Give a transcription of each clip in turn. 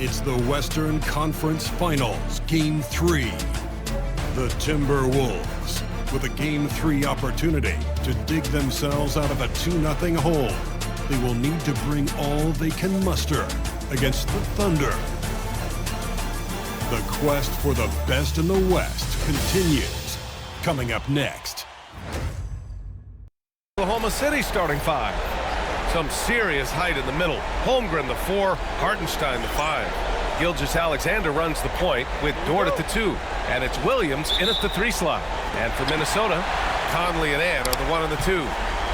It's the Western Conference Finals, Game 3. The Timberwolves, with a Game 3 opportunity to dig themselves out of a 2-0 hole. They will need to bring all they can muster against the Thunder. The quest for the best in the West continues. Coming up next. Oklahoma City starting five. Some serious height in the middle. Holmgren the 4, Hartenstein the 5. 𝙤𝙤𝙪𝙧 runs the point with Dort at the 2. And it's Williams in at the 3 slot. And for Minnesota, Conley and Ann are the 1 and the 2.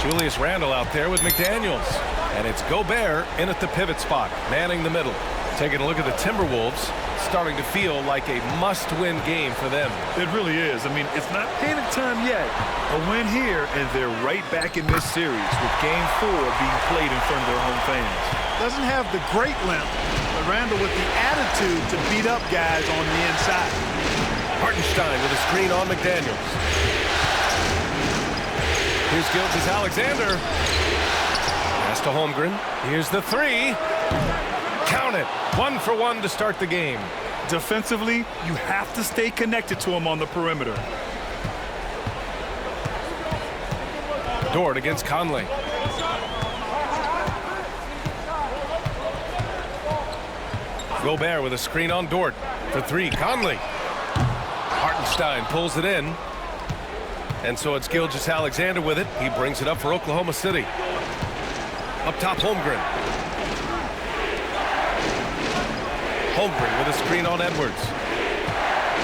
Julius Randle out there with McDaniels. And it's Gobert in at the pivot spot, manning the middle. Taking a look at the Timberwolves, starting to feel like a must-win game for them. It really is. I mean, it's not panic time yet. A win here, and they're right back in this series with Game 4 being played in front of their home fans. Doesn't have the great length, but Randle with the attitude to beat up guys on the inside. Hartenstein with a screen on McDaniels. Here's 𝙤𝙤𝙪𝙧. Pass to Holmgren. Here's the 3. Count it. 1 for 1 to start the game. Defensively, you have to stay connected to him on the perimeter. Dort against Conley. Gobert with a screen on Dort. For 3, Conley. Hartenstein pulls it in. And so it's 𝙤𝙤𝙪𝙧 with it. He brings it up for Oklahoma City. Up top, Holmgren. Holmgren with a screen on Edwards.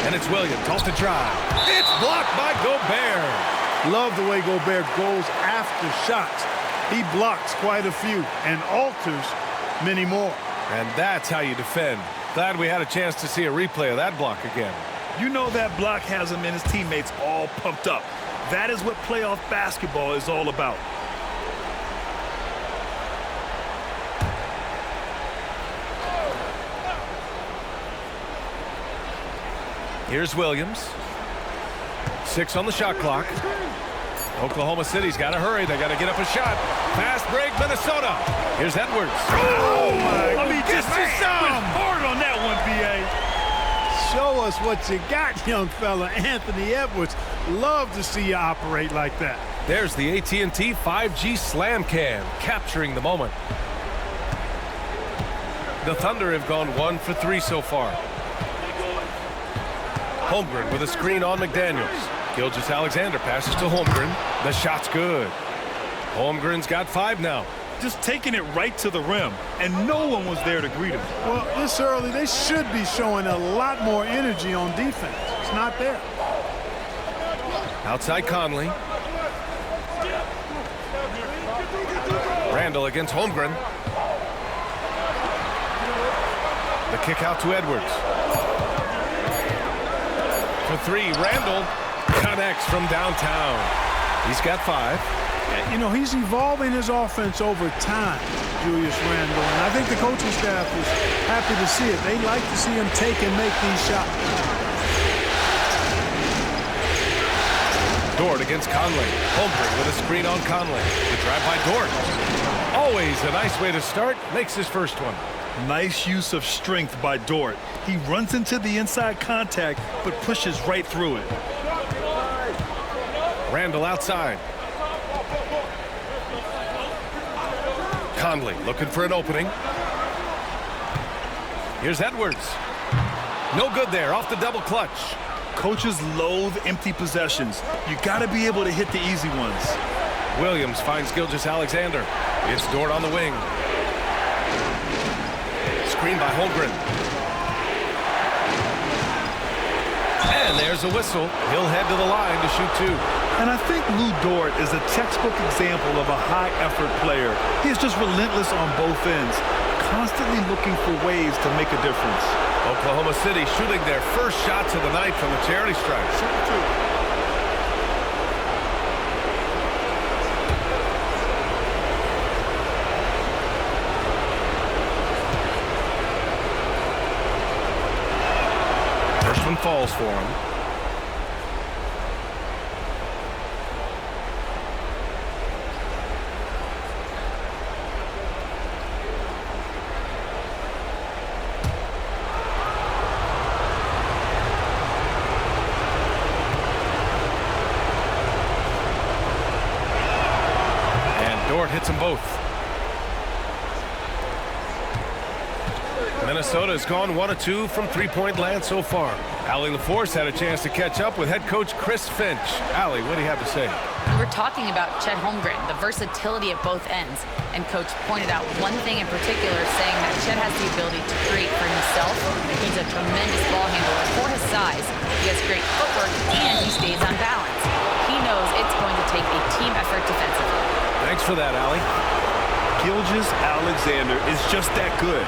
And it's Williams off the drive. It's blocked by Gobert. Love the way Gobert goes after shots. He blocks quite a few and alters many more. And that's how you defend. Glad we had a chance to see a replay of that block again. You know that block has him and his teammates all pumped up. That is what playoff basketball is all about. Here's Williams. 6 on the shot clock. Oklahoma City's got to hurry. They got to get up a shot. Fast break, Minnesota. Here's Edwards. Oh my! I mean, just hard on that one, B.A. Show us what you got, young fella. Anthony Edwards. Love to see you operate like that. There's the AT&T 5G Slam Cam, capturing the moment. The Thunder have gone 1 for 3 so far. Holmgren with a screen on McDaniels. 𝙤𝙤𝙪𝙧 passes to Holmgren. The shot's good. Holmgren's got 5 now. Just taking it right to the rim, and no one was there to greet him. Well, this early, they should be showing a lot more energy on defense. It's not there. Outside Conley. Randle against Holmgren. The kick out to Edwards. For 3, Randle connects from downtown. He's got 5. You know, he's evolving his offense over time, Julius Randle, and I think the coaching staff is happy to see it. They like to see him take and make these shots. Dort against Conley. Holmgren with a screen on Conley. The drive by Dort. Always a nice way to start. Makes his first one. Nice use of strength by Dort. He runs into the inside contact, but pushes right through it. Randle outside. Conley looking for an opening. Here's Edwards. No good there, off the double clutch. Coaches loathe empty possessions. You got to be able to hit the easy ones. Williams finds 𝙤𝙤𝙪𝙧. It's Dort on the wing. Screen by Holmgren. And there's a whistle. He'll head to the line to shoot 2. And I think Lou Dort is a textbook example of a high-effort player. He is just relentless on both ends, constantly looking for ways to make a difference. Oklahoma City shooting their first shots of the night from the charity stripe. First one falls for him. Minnesota has gone 1 of 2 from three-point land so far. Allie LaForce had a chance to catch up with head coach Chris Finch. Allie, what do you have to say? We were talking about Chet Holmgren, the versatility at both ends. And Coach pointed out one thing in particular, saying that Chet has the ability to create for himself. He's a tremendous ball handler for his size. He has great footwork, and he stays on balance. He knows it's going to take a team effort defensively. Thanks for that, Allie. 𝙤𝙤𝙪 is just that good,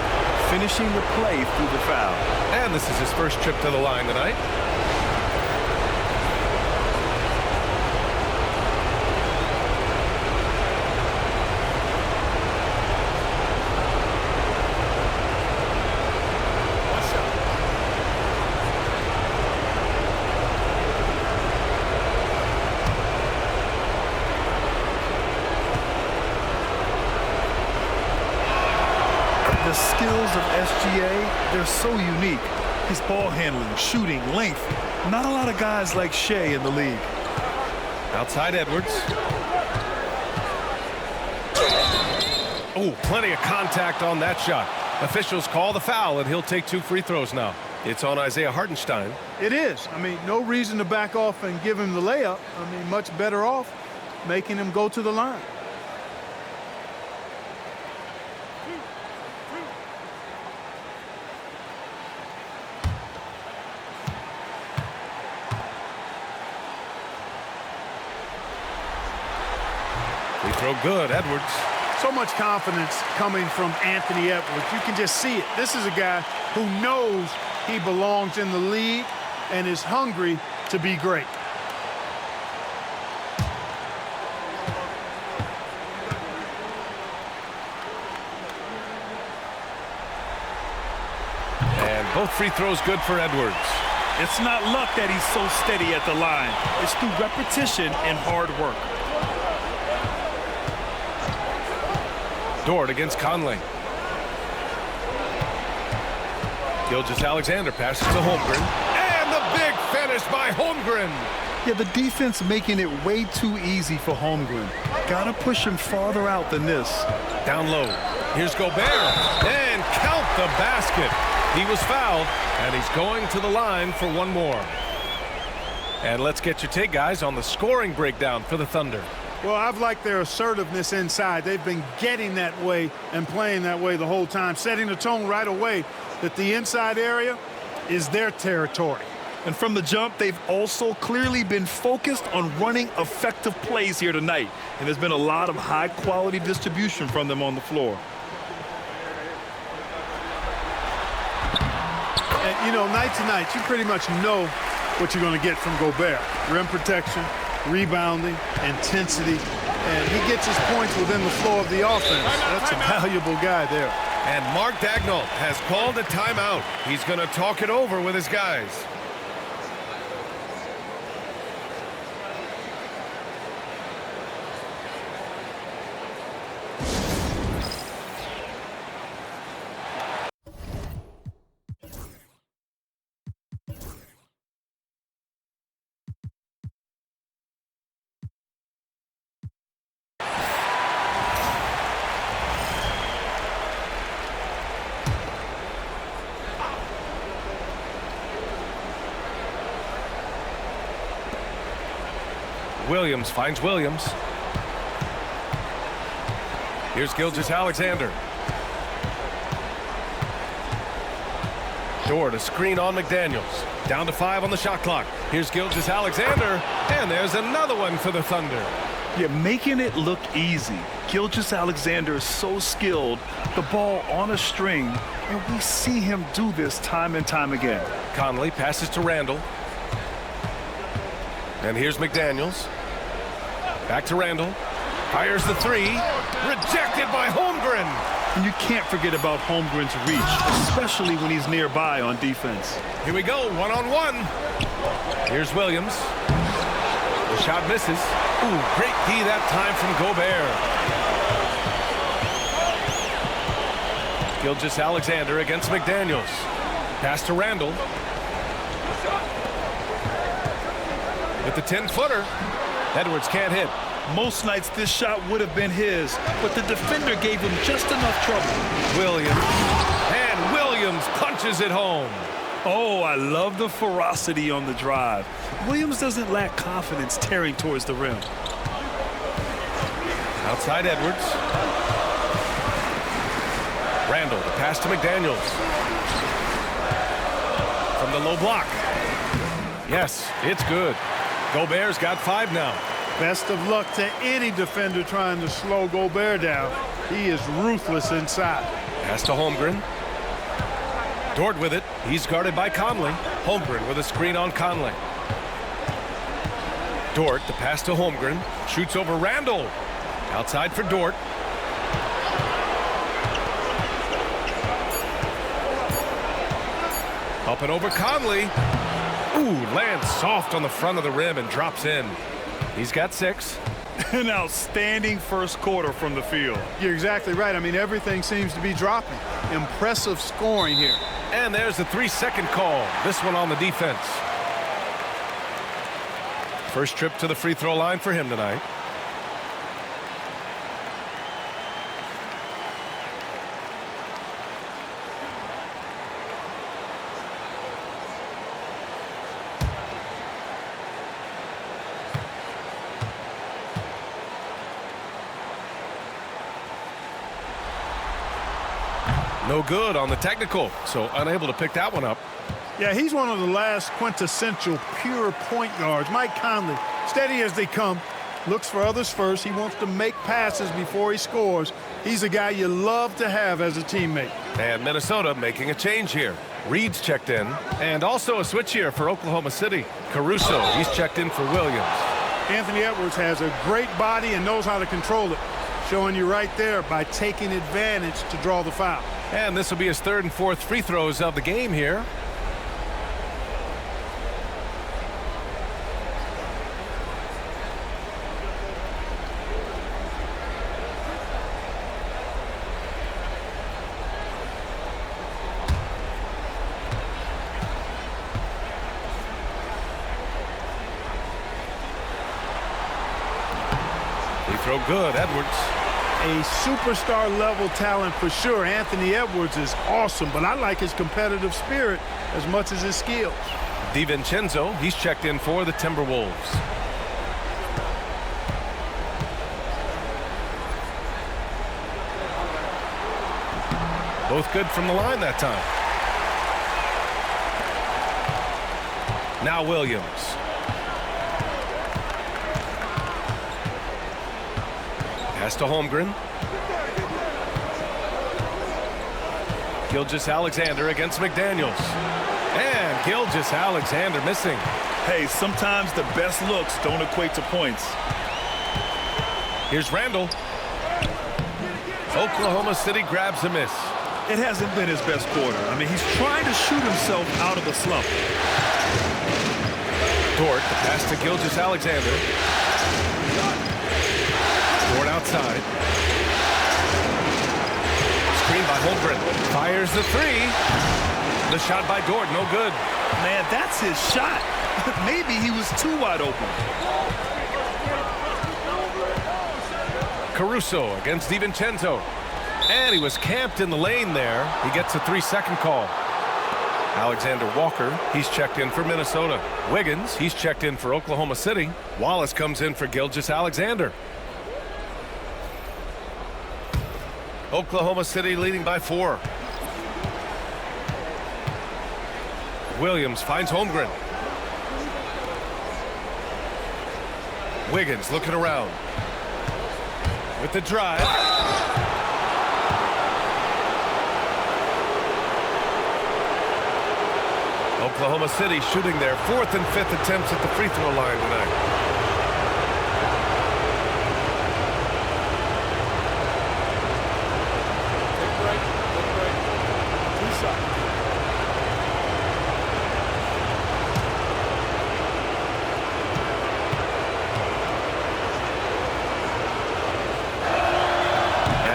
finishing the play through the foul. And this is his first trip to the line tonight. The skills of SGA, they're so unique. His ball handling, shooting, length. Not a lot of guys like Shea in the league. Outside Edwards. Oh, plenty of contact on that shot. Officials call the foul, and he'll take 2 free throws now. It's on Isaiah Hartenstein. It is. I mean, no reason to back off and give him the layup. I mean, much better off making him go to the line. Free throw good, Edwards. So much confidence coming from Anthony Edwards. You can just see it. This is a guy who knows he belongs in the league and is hungry to be great. And both free throws good for Edwards. It's not luck that he's so steady at the line. It's through repetition and hard work. Dort against Conley. 𝙤𝙤𝙪 passes to Holmgren. And the big finish by Holmgren. Yeah, the defense making it way too easy for Holmgren. Gotta push him farther out than this. Down low. Here's Gobert. And count the basket. He was fouled, and he's going to the line for one more. And let's get your take, guys, on the scoring breakdown for the Thunder. Well, I've liked their assertiveness inside. They've been getting that way and playing that way the whole time, setting the tone right away that the inside area is their territory. And from the jump, they've also clearly been focused on running effective plays here tonight. And there's been a lot of high-quality distribution from them on the floor. And, you know, night to night, you pretty much know what you're going to get from Gobert. Rim protection, rebounding, intensity, and he gets his points within the flow of the offense. That's a valuable guy there. And Mark Daigneault has called a timeout. He's going to talk it over with his guys. Williams finds Williams. Here's 𝙤𝙤𝙪. Dort, a screen on McDaniels. Down to 5 on the shot clock. Here's 𝙤𝙤𝙪. And there's another one for the Thunder. Yeah, making it look easy. 𝙤𝙤𝙪 is so skilled. The ball on a string, and we see him do this time and time again. Conley passes to Randall. And here's McDaniels. Back to Randall. Fires the 3. Rejected by Holmgren. And you can't forget about Holmgren's reach, especially when he's nearby on defense. Here we go, one-on-one. Here's Williams. The shot misses. Ooh, great D that time from Gobert. 𝙤𝙤𝙪 against McDaniels. Pass to Randall. With the 10-footer. Edwards can't hit. Most nights this shot would have been his, but the defender gave him just enough trouble. Williams. And Williams Williams punches it home. Oh, I love the ferocity on the drive. Williams doesn't lack confidence tearing towards the rim. Outside Edwards. Randall, the pass to McDaniels. From the low block. Yes, it's good. Gobert's got 5 now. Best of luck to any defender trying to slow Gobert down. He is ruthless inside. Pass to Holmgren. Dort with it. He's guarded by Conley. Holmgren with a screen on Conley. Dort, the pass to Holmgren. Shoots over Randall. Outside for Dort. Up and over Conley. Ooh, lands soft on the front of the rim and drops in. He's got 6. An outstanding first quarter from the field. You're exactly right. I mean, everything seems to be dropping. Impressive scoring here. And there's the 3-second call. This one on the defense. First trip to the free throw line for him tonight. No good on the technical, so unable to pick that one up. Yeah, he's one of the last quintessential pure point guards. Mike Conley, steady as they come, looks for others first. He wants to make passes before he scores. He's a guy you love to have as a teammate. And Minnesota making a change here. Reed's checked in, and also a switch here for Oklahoma City. Caruso, he's checked in for Williams. Anthony Edwards has a great body and knows how to control it. Showing you right there by taking advantage to draw the foul. And this will be his 3rd and 4th free throws of the game here. Free throw good, Edwards. A superstar level talent for sure. Anthony Edwards is awesome, but I like his competitive spirit as much as his skills. DiVincenzo, he's checked in for the Timberwolves. Both good from the line that time. Now Williams. Pass to Holmgren. 𝙤𝙤𝙧 against McDaniels. And 𝙤𝙤𝙧 missing. Hey, sometimes the best looks don't equate to points. Here's Randall. Oklahoma City grabs a miss. It hasn't been his best quarter. I mean, he's trying to shoot himself out of the slump. Dort, the pass to 𝙤𝙤𝙧. Dort outside. Screen by Holmgren. Fires the 3. The shot by Dort, no good. Man, that's his shot. Maybe he was too wide open. Caruso against DiVincenzo. And he was camped in the lane there. He gets a 3-second call. Alexander Walker, he's checked in for Minnesota. Wiggins, he's checked in for Oklahoma City. Wallace comes in for 𝙤𝙤𝙧. Oklahoma City leading by 4. Williams finds Holmgren. Wiggins looking around. With the drive. Oklahoma City shooting their 4th and 5th attempts at the free throw line tonight.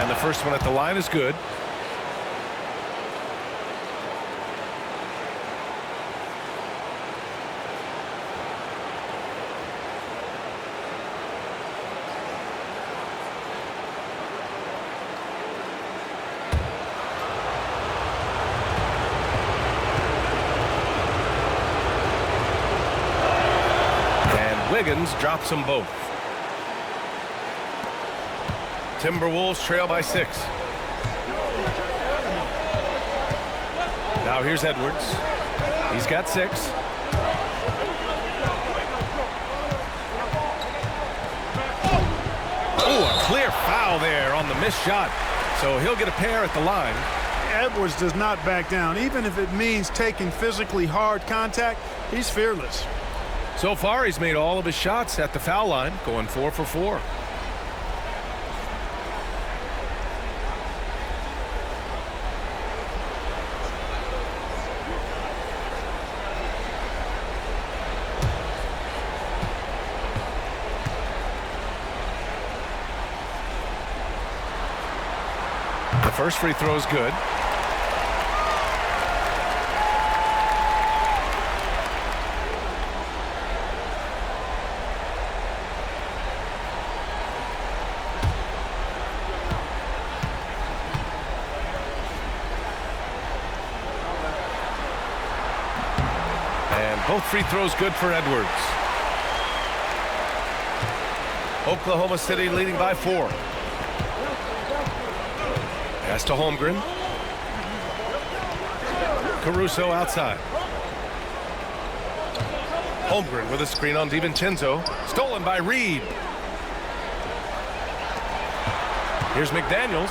And the first one at the line is good. Wiggins drops them both. Timberwolves trail by 6. Now here's Edwards. He's got 6. Oh, a clear foul there on the missed shot. So he'll get a pair at the line. Edwards does not back down. Even if it means taking physically hard contact, he's fearless. So far, he's made all of his shots at the foul line, going 4 for 4. The first free throw is good. And both free throws good for Edwards. Oklahoma City leading by 4. Pass to Holmgren. Caruso outside. Holmgren with a screen on DiVincenzo. Stolen by Reed. Here's McDaniels.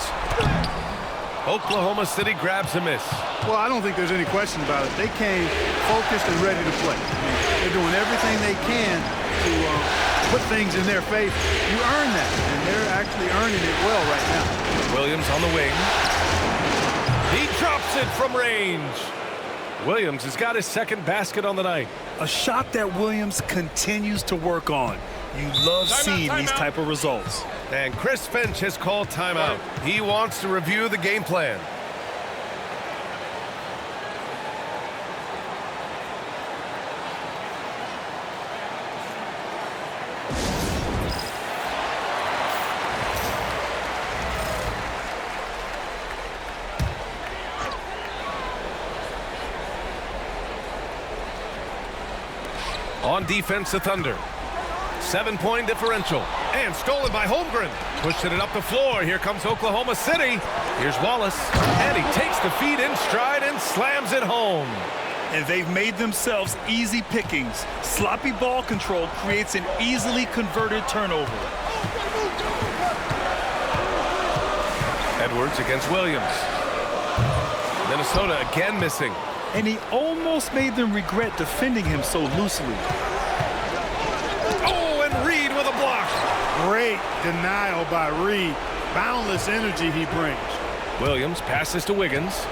Oklahoma City grabs a miss. Well, I don't think there's any question about it. They came focused and ready to play. I mean, they're doing everything they can to put things in their favor. You earn that, and they're actually earning it well right now. Williams on the wing. He drops it from range. Williams has got his second basket on the night. A shot that Williams continues to work on. You love seeing these type of results. And Chris Finch has called timeout. He wants to review the game plan. On defense, the Thunder. 7-point differential. And stolen by Holmgren. Pushing it up the floor. Here comes Oklahoma City. Here's Wallace. And he takes the feed in stride and slams it home. And they've made themselves easy pickings. Sloppy ball control creates an easily converted turnover. Edwards against Williams. Minnesota again missing. And he almost made them regret defending him so loosely. Oh, and Reed with a block. Great denial by Reed. Boundless energy he brings. Williams passes to Wiggins.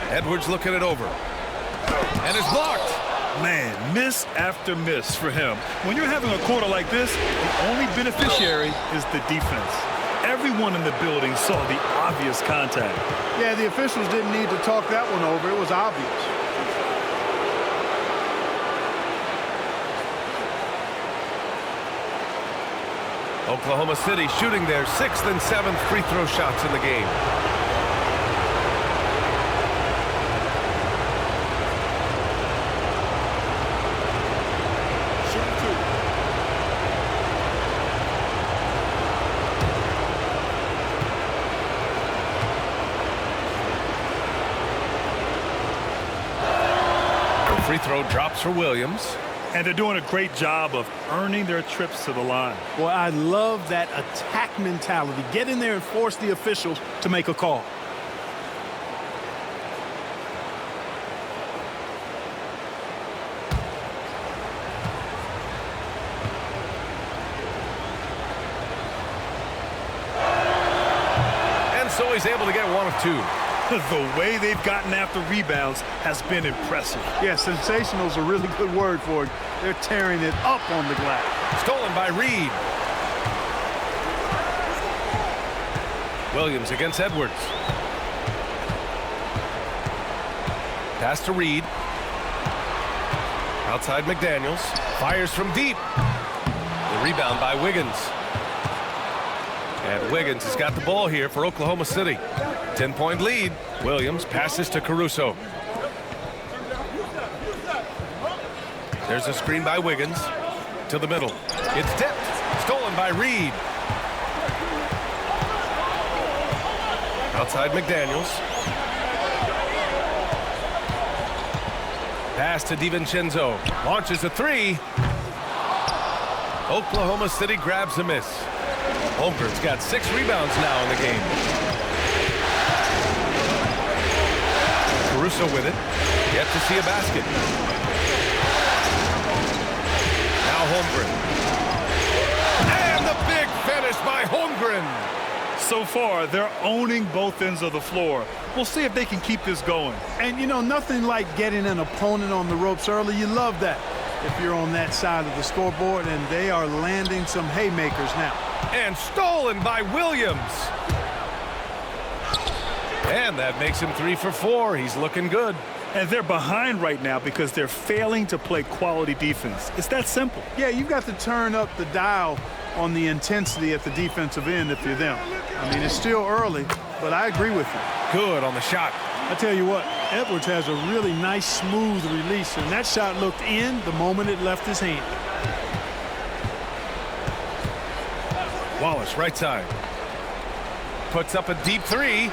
Edwards looking it over. And it's blocked. Man, miss after miss for him. When you're having a quarter like this, the only beneficiary is the defense. Everyone in the building saw the obvious contact. Yeah, the officials didn't need to talk that one over. It was obvious. Oklahoma City shooting their 6th and 7th free throw shots in the game. Free throw drops for Williams. And they're doing a great job of earning their trips to the line. Boy, I love that attack mentality. Get in there and force the officials to make a call. And so he's able to get one of two. The way they've gotten after rebounds has been impressive. Yeah, sensational is a really good word for it. They're tearing it up on the glass. Stolen by Reed. Williams against Edwards. Pass to Reed. Outside McDaniels. Fires from deep. The rebound by Wiggins. And Wiggins has got the ball here for Oklahoma City. 10-point lead. Williams passes to Caruso. There's a screen by Wiggins. To the middle. It's tipped. Stolen by Reed. Outside McDaniels. Pass to DiVincenzo. Launches a three. Oklahoma City grabs a miss. Holmgren's got 6 rebounds now in the game. Caruso with it. Yet to see a basket. Now Holmgren. And the big finish by Holmgren. So far, they're owning both ends of the floor. We'll see if they can keep this going. And, you know, nothing like getting an opponent on the ropes early. You love that if you're on that side of the scoreboard, and they are landing some haymakers now. And stolen by Williams. And that makes him 3 for 4. He's looking good. And they're behind right now because they're failing to play quality defense. It's that simple. Yeah, you've got to turn up the dial on the intensity at the defensive end if you're them. I mean, it's still early, but I agree with you. Good on the shot. I tell you what, Edwards has a really nice, smooth release, and that shot looked in the moment it left his hand. Wallace, right side. Puts up a deep 3.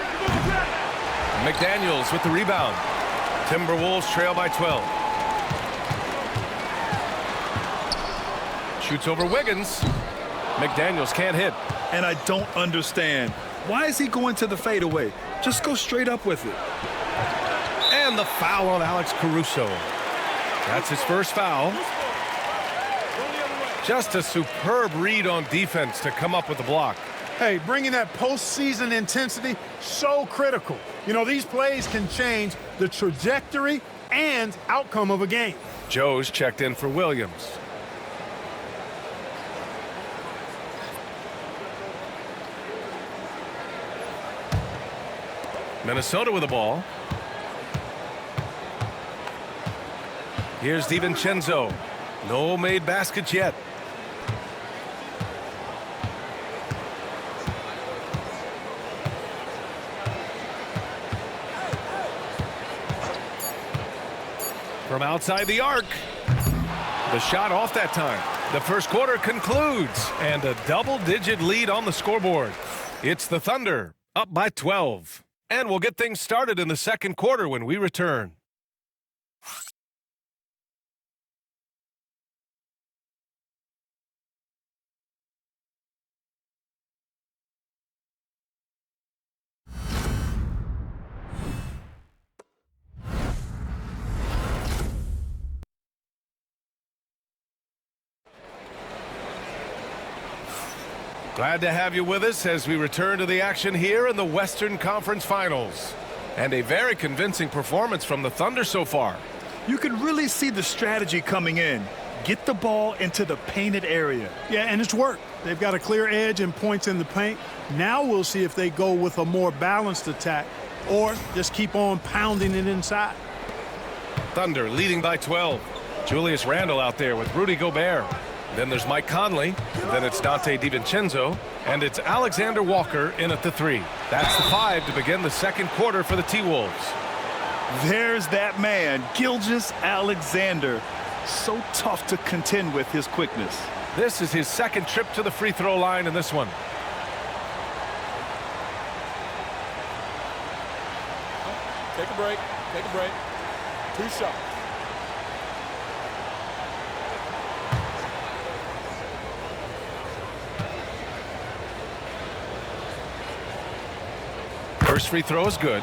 McDaniels with the rebound. Timberwolves trail by 12. Shoots over Wiggins. McDaniels can't hit. And I don't understand. Why is he going to the fadeaway? Just go straight up with it. And the foul on Alex Caruso. That's his first foul. Just a superb read on defense to come up with the block. Hey, bringing that postseason intensity, so critical. You know, these plays can change the trajectory and outcome of a game. Joe's checked in for Williams. Minnesota with the ball. Here's DiVincenzo. No made baskets yet. From outside the arc. The shot off that time. The first quarter concludes, and a double-digit lead on the scoreboard. It's the Thunder, up by 12. And we'll get things started in the second quarter when we return. Glad to have you with us as we return to the action here in the Western Conference Finals. And a very convincing performance from the Thunder so far. You can really see the strategy coming in. Get the ball into the painted area. Yeah, and it's worked. They've got a clear edge and points in the paint. Now we'll see if they go with a more balanced attack or just keep on pounding it inside. Thunder leading by 12. Julius Randle out there with Rudy Gobert. Then there's Mike Conley, then it's Donte DiVincenzo, and it's Alexander Walker in at the 3. That's the 5 to begin the second quarter for the T-Wolves. There's that man, Gilgeous-Alexander. So tough to contend with his quickness. This is his second trip to the free throw line in this one. Take a break. Take a break. 2 shots. First free throw is good.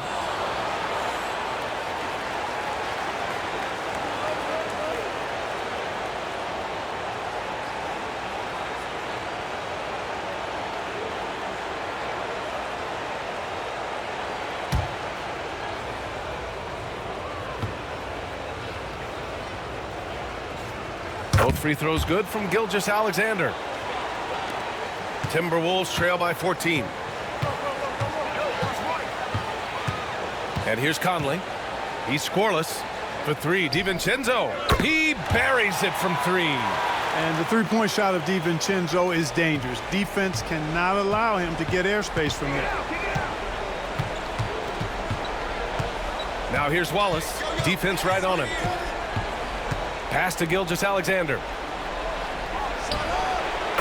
Both free throws good from Gilgeous-Alexander. Timberwolves trail by 14. And here's Conley. He's scoreless. For 3, DiVincenzo. He buries it from 3. And the three-point shot of DiVincenzo is dangerous. Defense cannot allow him to get airspace from there. Now here's Wallace. Defense right on him. Pass to 𝙤𝙤𝙪.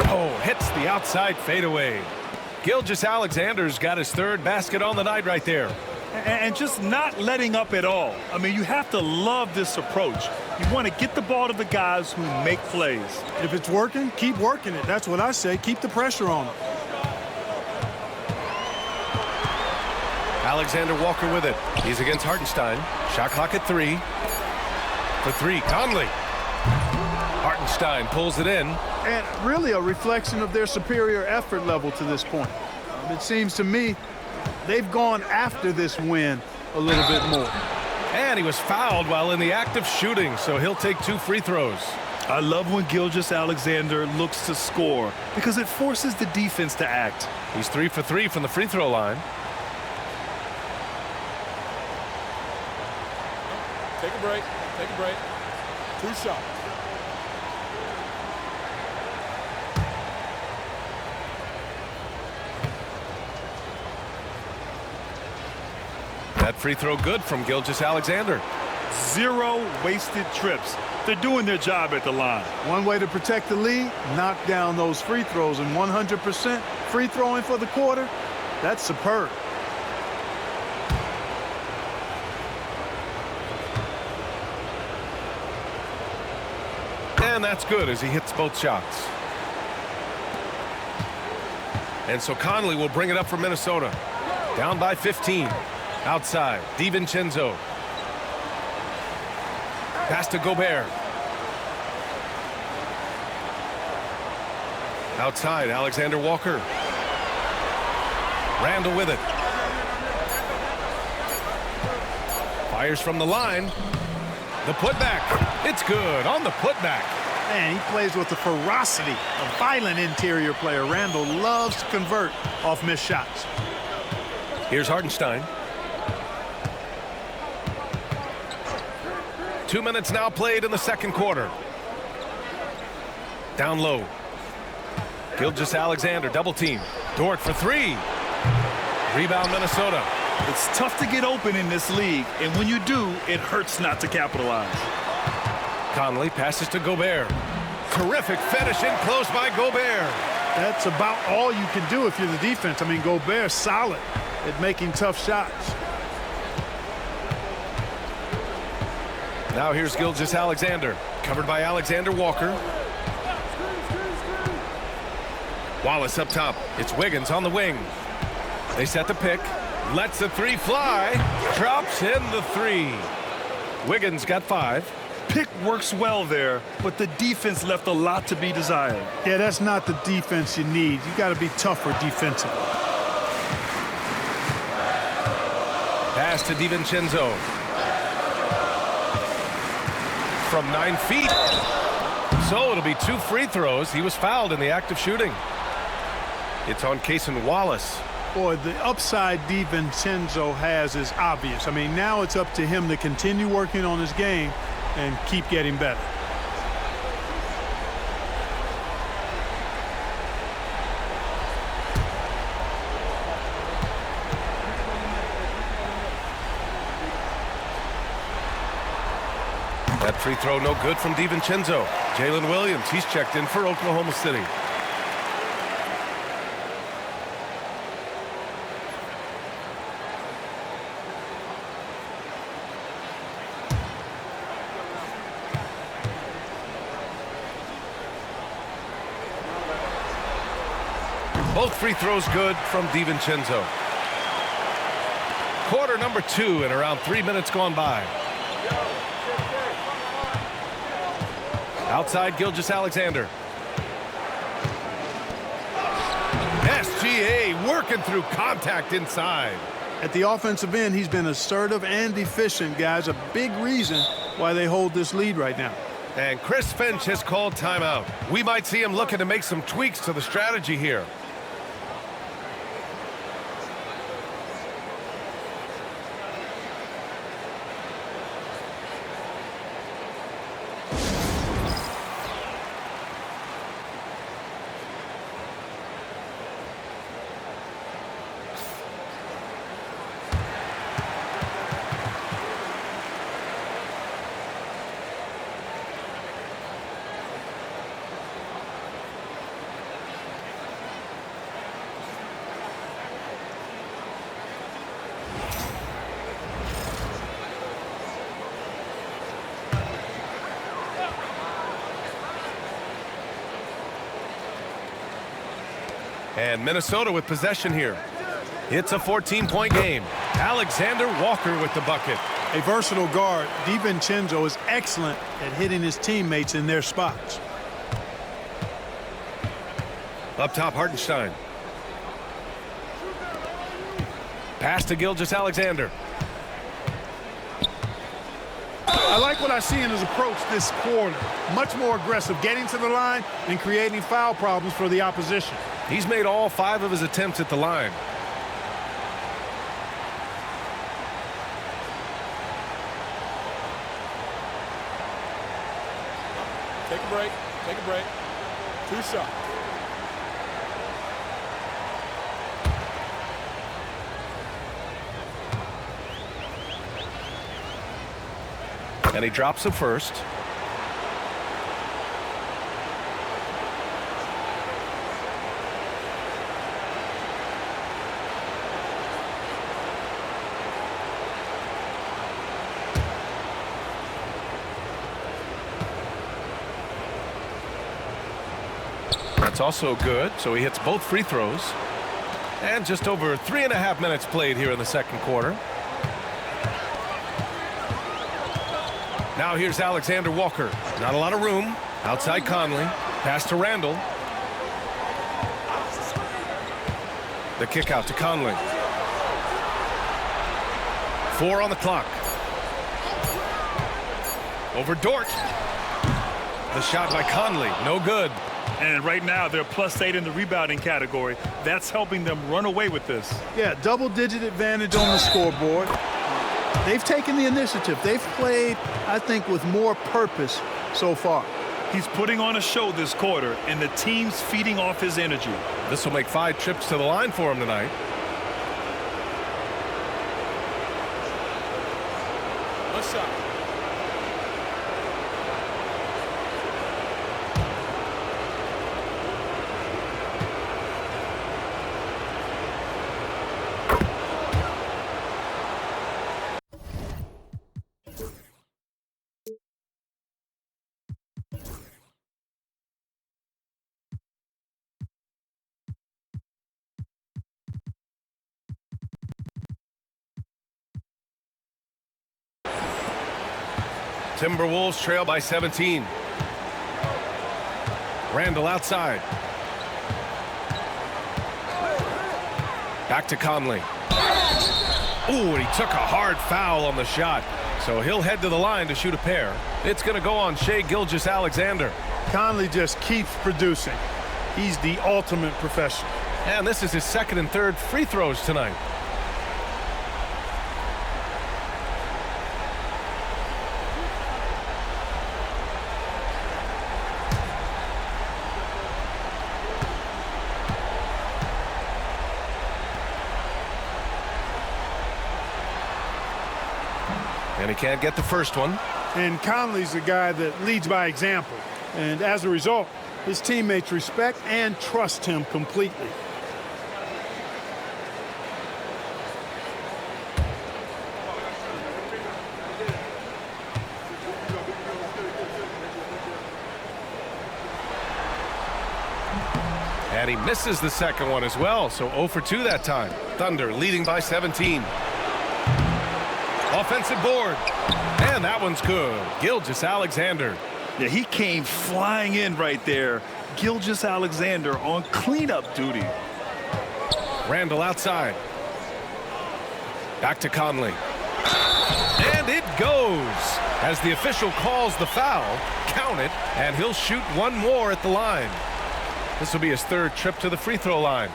Oh, hits the outside fadeaway. 𝙤𝙤𝙪's got his third basket on the night right there. And just not letting up at all. I mean, you have to love this approach. You want to get the ball to the guys who make plays. If it's working, keep working it. That's what I say. Keep the pressure on them. Alexander Walker with it. He's against Hartenstein. Shot clock at 3. For 3, Conley. Hartenstein pulls it in. And really a reflection of their superior effort level to this point. It seems to me they've gone after this win a little bit more. And he was fouled while in the act of shooting, so he'll take 2 free throws. I love when 𝙤𝙤𝙪 looks to score because it forces the defense to act. He's 3 for 3 from the free throw line. Take a break. Take a break. 2 shots. That free throw good from 𝙤𝙤𝙪. 0 wasted trips. They're doing their job at the line. One way to protect the lead, knock down those free throws, and 100% free throwing for the quarter, that's superb. And that's good as he hits both shots. And so Conley will bring it up for Minnesota. Down by 15. Outside, DiVincenzo. Pass to Gobert. Outside, Alexander Walker. Randall with it. Fires from the line. The putback. It's good on the putback. Man, he plays with the ferocity, a violent interior player. Randall loves to convert off missed shots. Here's Hartenstein. 2 minutes now played in the second quarter. Down low. 𝙤𝙤𝙪 double team. Dort for 3. Rebound Minnesota. It's tough to get open in this league, and when you do, it hurts not to capitalize. Conley passes to Gobert. Terrific finish in close by Gobert. That's about all you can do if you're the defense. I mean, Gobert's solid at making tough shots. Now here's 𝙤𝙤𝙪, covered by Alexander Walker. Wallace up top. It's Wiggins on the wing. They set the pick. Lets the 3 fly. Drops in the 3. Wiggins got 5. Pick works well there, but the defense left a lot to be desired. Yeah, that's not the defense you need. You got to be tougher defensively. Pass to DiVincenzo. From 9 feet. So it'll be 2 free throws. He was fouled in the act of shooting. It's on Cason Wallace. Boy, the upside DiVincenzo has is obvious. I mean, now it's up to him to continue working on his game and keep getting better. That free throw no good from DiVincenzo. Jalen Williams, he's checked in for Oklahoma City. Both free throws good from DiVincenzo. Quarter number 2 and around 3 minutes gone by. Outside, 𝙤𝙤𝙪. SGA working through contact inside. At the offensive end, he's been assertive and efficient, guys. A big reason why they hold this lead right now. And Chris Finch has called timeout. We might see him looking to make some tweaks to the strategy here. And Minnesota with possession here. It's a 14-point game. Alexander Walker with the bucket. A versatile guard, 𝙒𝙗𝙗 is excellent at hitting his teammates in their spots. Up top, 𝙤𝙤𝙪'𝙡. Pass to 𝙤𝙤𝙧. I like what I see in his approach this quarter. Much more aggressive, getting to the line and creating foul problems for the opposition. He's made all 5 of his attempts at the line. Take a break. Take a break. 2 shots. And he drops it first. That's also good, so he hits both free throws. And just over 3.5 minutes played here in the second quarter. Now here's Alexander Walker. Not a lot of room. Outside Conley. Pass to Randall. The kick out to Conley. 4 on the clock. Over Dort. The shot by Conley. No good. And right now, they're +8 in the rebounding category. That's helping them run away with this. Yeah, double-digit advantage on the scoreboard. They've taken the initiative. They've played, I think, with more purpose so far. He's putting on a show this quarter, and the team's feeding off his energy. This will make 5 trips to the line for him tonight. One shot. Timberwolves trail by 17. Randall outside. Back to Conley. Ooh, and he took a hard foul on the shot. So he'll head to the line to shoot a pair. It's going to go on 𝙭𝙤𝙬𝙧. Conley just keeps producing. He's the ultimate professional. And this is his 2nd and 3rd free throws tonight. And he can't get the first one. And Conley's a guy that leads by example. And as a result, his teammates respect and trust him completely. And he misses the second one as well, so 0 for 2 that time. Thunder leading by 17. Offensive board. And that one's good. 𝙤𝙤𝙧. Yeah, he came flying in right there. 𝙤𝙤𝙧 on cleanup duty. Randall outside. Back to Conley. And it goes. As the official calls the foul, count it, and he'll shoot one more at the line. This will be his 3rd trip to the free throw line.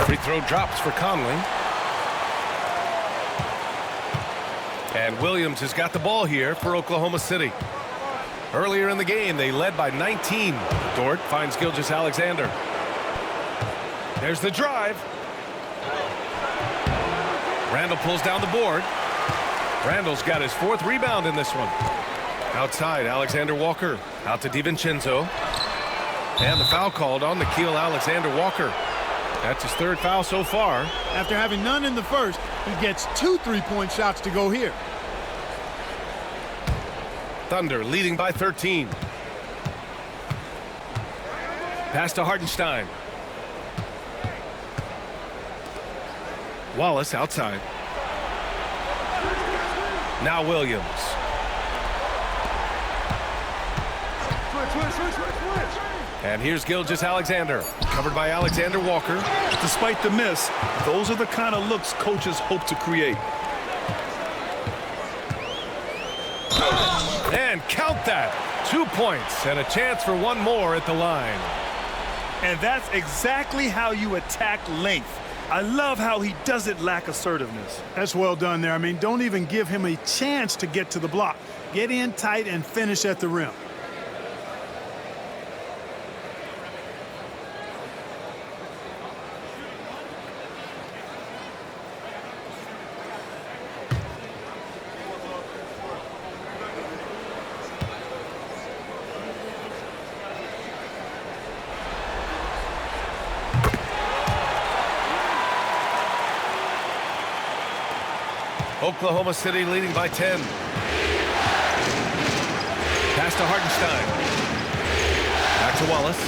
Free throw drops for Conley. And Williams has got the ball here for Oklahoma City. Earlier in the game, they led by 19. Dort finds 𝙤𝙤𝙧. There's the drive. Randall pulls down the board. Randall's got his 4th rebound in this one. Outside, Alexander Walker. Out to DiVincenzo. And the foul called on Nickeil Alexander-Walker. That's his third foul so far. After having none in the first, he gets 2 3-point shots to go here. Thunder leading by 13. Pass to Hartenstein. Wallace outside. Now Williams. And here's Gilgeous-Alexander, covered by Alexander Walker. Despite the miss, those are the kind of looks coaches hope to create. And count that. 2 points and a chance for one more at the line. And that's exactly how you attack length. I love how he doesn't lack assertiveness. That's well done there. I mean, don't even give him a chance to get to the block. Get in tight and finish at the rim. Oklahoma City leading by 10. Pass to Hartenstein. Back to Wallace.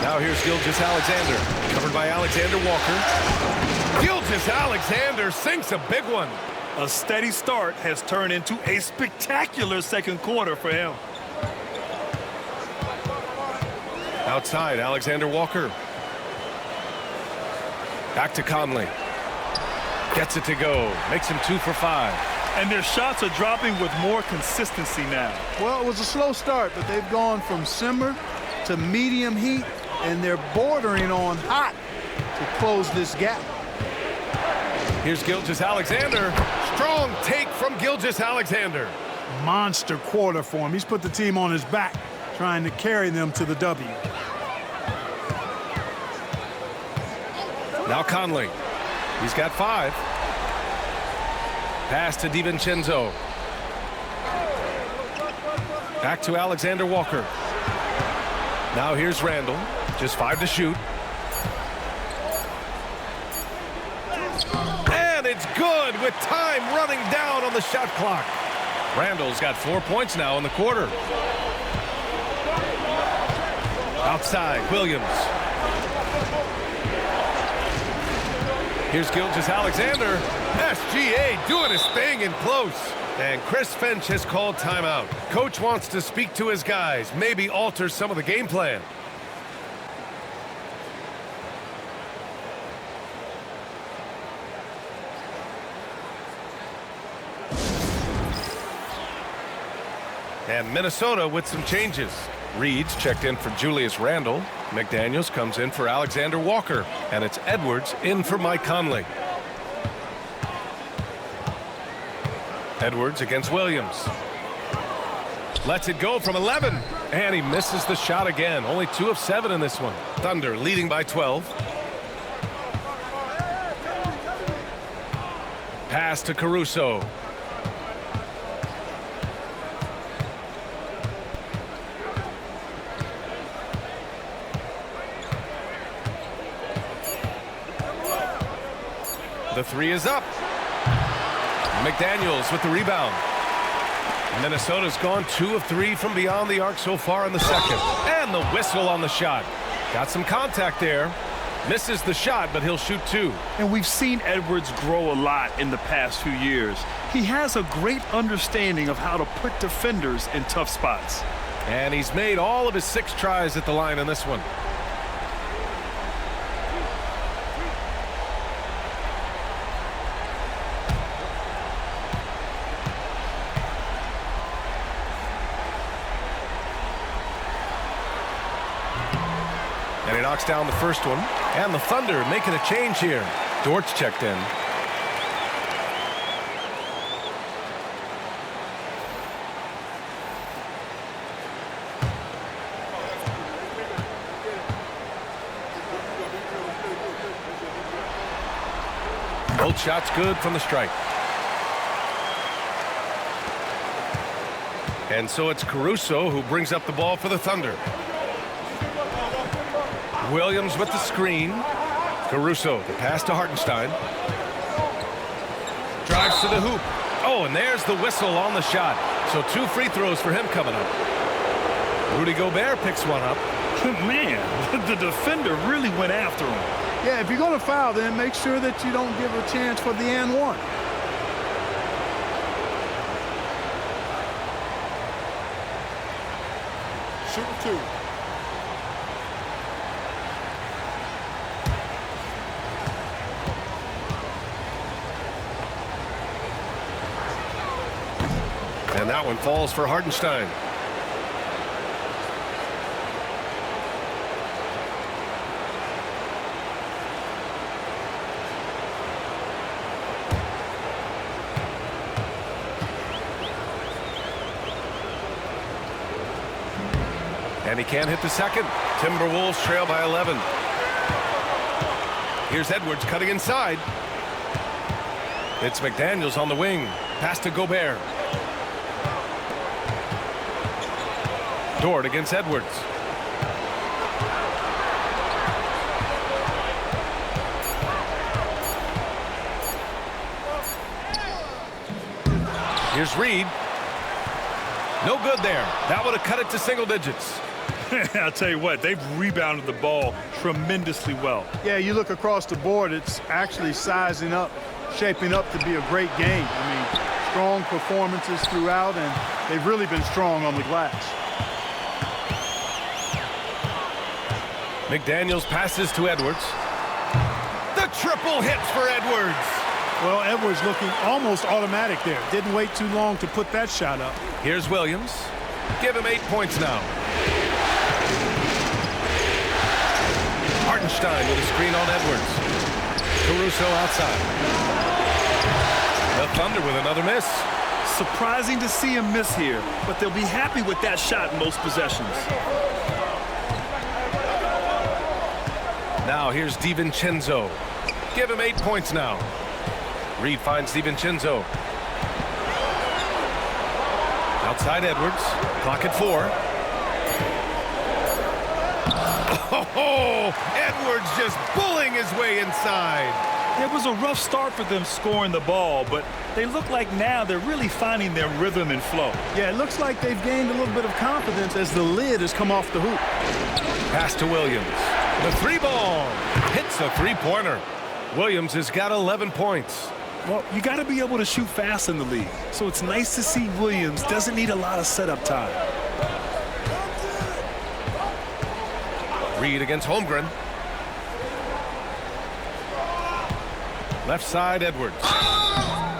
Now here's Gilgeous-Alexander, covered by Alexander Walker. Gilgeous-Alexander sinks a big one. A steady start has turned into a spectacular second quarter for him. Outside, Alexander Walker. Back to Conley. Gets it to go. Makes him 2 for 5. And their shots are dropping with more consistency now. Well, it was a slow start, but they've gone from simmer to medium heat, and they're bordering on hot to close this gap. Here's Gilgeous-Alexander. Strong take from Gilgeous-Alexander. Monster quarter for him. He's put the team on his back, trying to carry them to the W. Now Conley. He's got 5. Pass to DiVincenzo. Back to Alexander Walker. Now here's Randall. Just 5 to shoot. And it's good with time running down on the shot clock. Randall's got 4 points now in the quarter. Outside, Williams. Here's Gilgeous-Alexander. SGA doing his thing in close. And Chris Finch has called timeout. Coach wants to speak to his guys, maybe alter some of the game plan. And Minnesota with some changes. Reed's checked in for Julius Randle. McDaniels comes in for Alexander Walker. And it's Edwards in for Mike Conley. Edwards against Williams. Lets it go from 11. And he misses the shot again. Only 2 of 7 in this one. Thunder leading by 12. Pass to Caruso. The 3 is up. McDaniels with the rebound. Minnesota's gone 2 of 3 from beyond the arc so far in the second. And the whistle on the shot. Got some contact there. Misses the shot, but he'll shoot 2. And we've seen Edwards grow a lot in the past few years. He has a great understanding of how to put defenders in tough spots. And he's made all of his 6 tries at the line in this one. And he knocks down the first one. And the Thunder making a change here. Dortch checked in. Both shots good from the strike. And so it's Caruso who brings up the ball for the Thunder. Williams with the screen. Caruso, the pass to Hartenstein. Drives to the hoop. Oh, and there's the whistle on the shot. So 2 free throws for him coming up. Rudy Gobert picks one up. Man, the defender really went after him. Yeah, if you're going to foul, then make sure that you don't give a chance for the and one. Shooting 2. And that one falls for Hartenstein. And he can't hit the second. Timberwolves trail by 11. Here's Edwards cutting inside. It's McDaniels on the wing. Pass to Gobert. Dort against Edwards. Here's Reed. No good there. That would have cut it to single digits. I'll tell you what, they've rebounded the ball tremendously well. Yeah, you look across the board, it's actually sizing up, shaping up to be a great game. I mean, strong performances throughout, and they've really been strong on the glass. McDaniels passes to Edwards. The triple hits for Edwards. Well, Edwards looking almost automatic there. Didn't wait too long to put that shot up. Here's Williams. Give him 8 points now. Hartenstein with a screen on Edwards. Caruso outside. The Thunder with another miss. Surprising to see him miss here, but they'll be happy with that shot in most possessions. Now here's DiVincenzo. Give him 8 points now. Reed finds DiVincenzo. Outside Edwards. Clock at 4. Oh, Edwards just bullying his way inside. It was a rough start for them scoring the ball, but they look like now they're really finding their rhythm and flow. Yeah, it looks like they've gained a little bit of confidence as the lid has come off the hoop. Pass to Williams. The 3-ball hits the 3-pointer. Williams has got 11 points. Well, you got to be able to shoot fast in the league, so it's nice to see Williams doesn't need a lot of setup time. Reed against Holmgren. Left side, Edwards.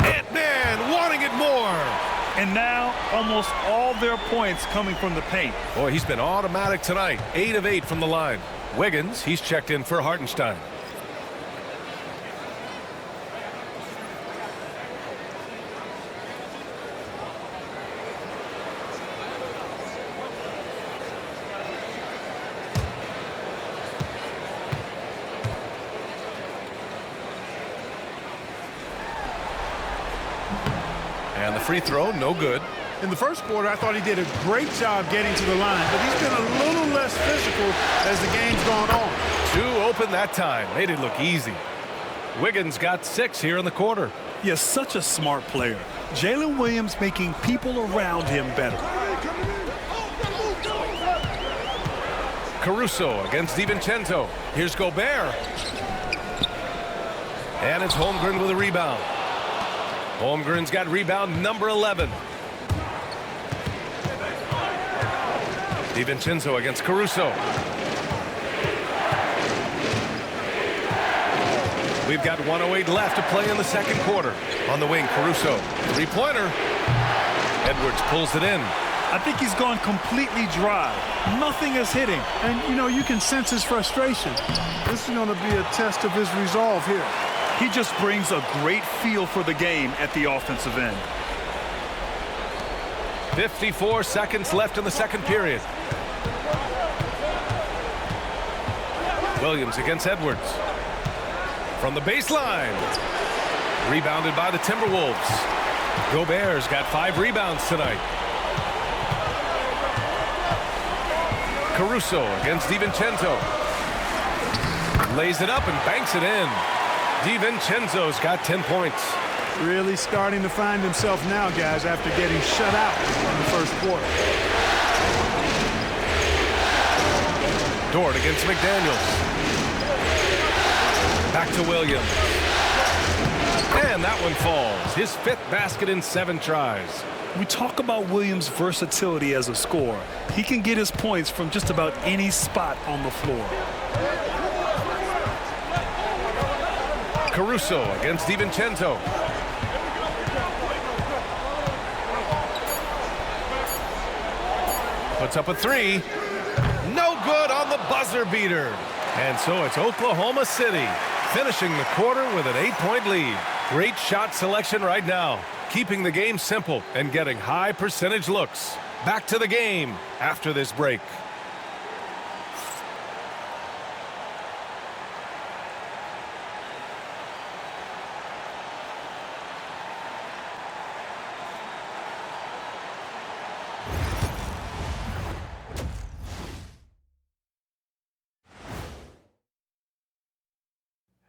Ant-Man wanting it more. And now, almost all their points coming from the paint. Boy, he's been automatic tonight. 8 of 8 from the line. Wiggins, he's checked in for Hartenstein. And the free throw, no good. In the first quarter, I thought he did a great job getting to the line, but he's been a little less physical as the game's gone on. 2 open that time. Made it look easy. Wiggins got 6 here in the quarter. Yes, such a smart player. Jalen Williams making people around him better. Caruso against DiVincenzo. Here's Gobert. And it's Holmgren with a rebound. Holmgren's got rebound number 11. DiVincenzo against Caruso. We've got 1:08 left to play in the second quarter. On the wing, Caruso. 3-pointer. Edwards pulls it in. I think he's gone completely dry. Nothing is hitting. And, you know, you can sense his frustration. This is going to be a test of his resolve here. He just brings a great feel for the game at the offensive end. 54 seconds left in the second period. Williams against Edwards. From the baseline. Rebounded by the Timberwolves. Gobert's got 5 rebounds tonight. Caruso against DiVincenzo. Lays it up and banks it in. DiVincenzo's got 10 points. Really starting to find himself now, guys, after getting shut out in the first quarter. Dort against McDaniels. Back to Williams. And that one falls. His 5th basket in 7 tries. We talk about Williams' versatility as a scorer. He can get his points from just about any spot on the floor. Caruso against DiVincenzo. Puts up a 3. No good on the buzzer beater. And so it's Oklahoma City finishing the quarter with an 8-point lead. Great shot selection right now, keeping the game simple and getting high percentage looks. Back to the game after this break.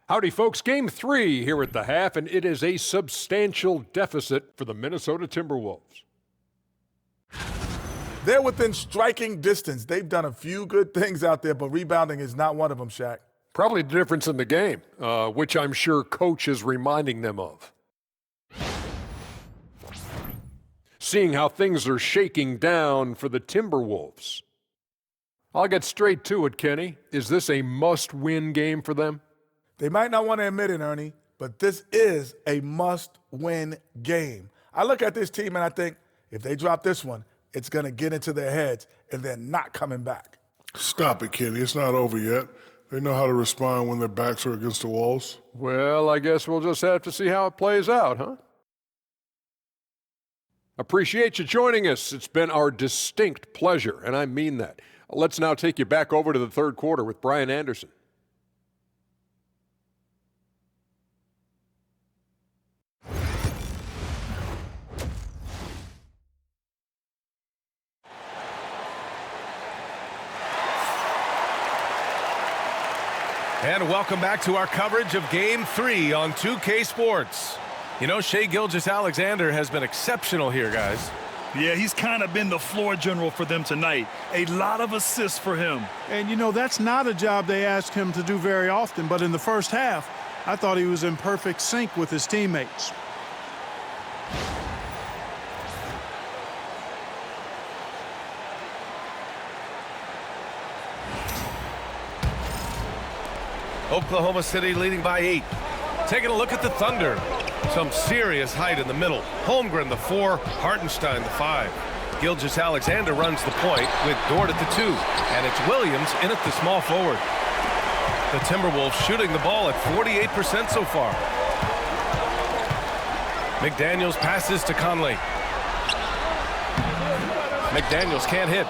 Howdy, folks. Game 3 here at the half, and it is a substantial deficit for the Minnesota Timberwolves. They're within striking distance. They've done a few good things out there, but rebounding is not one of them, Shaq. Probably the difference in the game, which I'm sure Coach is reminding them of. Seeing how things are shaking down for the Timberwolves. I'll get straight to it, Kenny. Is this a must-win game for them? They might not want to admit it, Ernie, but this is a must-win game. I look at this team and I think if they drop this one, it's going to get into their heads and they're not coming back. Stop it, Kenny. It's not over yet. They know how to respond when their backs are against the walls. Well, I guess we'll just have to see how it plays out, huh? Appreciate you joining us. It's been our distinct pleasure, and I mean that. Let's now take you back over to the third quarter with Brian Anderson. And welcome back to our coverage of Game 3 on 2K Sports. You know, 𝙭Gilgeous-Alexander has been exceptional here, guys. Yeah, he's kind of been the floor general for them tonight. A lot of assists for him. And, you know, that's not a job they ask him to do very often, but in the first half, I thought he was in perfect sync with his teammates. Oklahoma City leading by 8. Taking a look at the Thunder. Some serious height in the middle. Holmgren, the 4, Hartenstein, the 5. Gilgeous-Alexander runs the point with Dort at the 2. And it's Williams in at the small forward. The Timberwolves shooting the ball at 48% so far. McDaniels passes to Conley. McDaniels can't hit.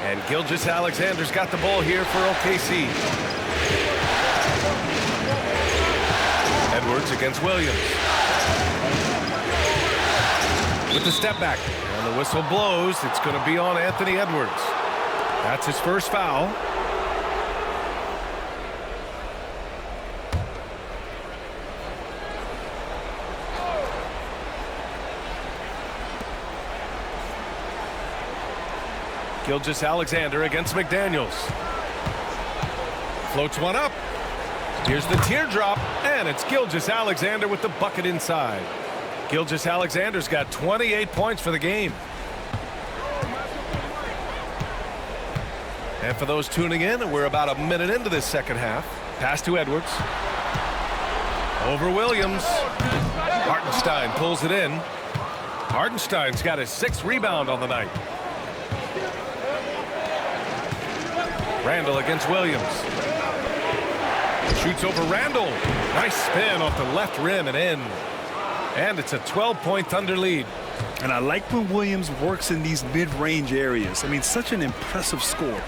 And Gilgeous-Alexander's got the ball here for OKC. Edwards against Williams. With the step back. And the whistle blows. It's going to be on Anthony Edwards. That's his first foul. Gilgeous-Alexander against McDaniels. Floats one up. Here's the teardrop, and it's Gilgeous-Alexander with the bucket inside. Gilgeous-Alexander's got 28 points for the game. And for those tuning in, we're about a minute into this second half. Pass to Edwards. Over Williams. Hartenstein pulls it in. Hartenstein's got his 6th rebound on the night. Randall against Williams. Shoots over Randall. Nice spin off the left rim and in. And it's a 12-point Thunder lead. And I like when Williams works in these mid-range areas. I mean, such an impressive score.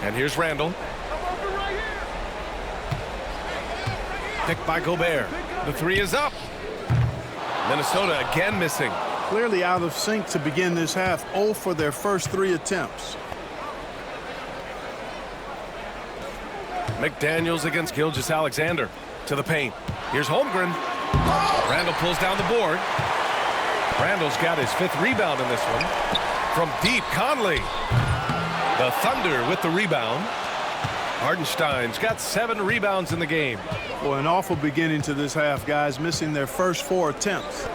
And here's Randall. Picked by Gobert. The 3 is up. Minnesota again missing. clearly out of sync to begin this half. 0 for their first 3 attempts. McDaniels against Gilgeous-Alexander. To the paint. Here's Holmgren. Randall pulls down the board. Randall's got his 5th rebound in this one. From deep, Conley. The Thunder with the rebound. Hartenstein's got 7 rebounds in the game. Boy, an awful beginning to this half, guys, missing their first 4 attempts.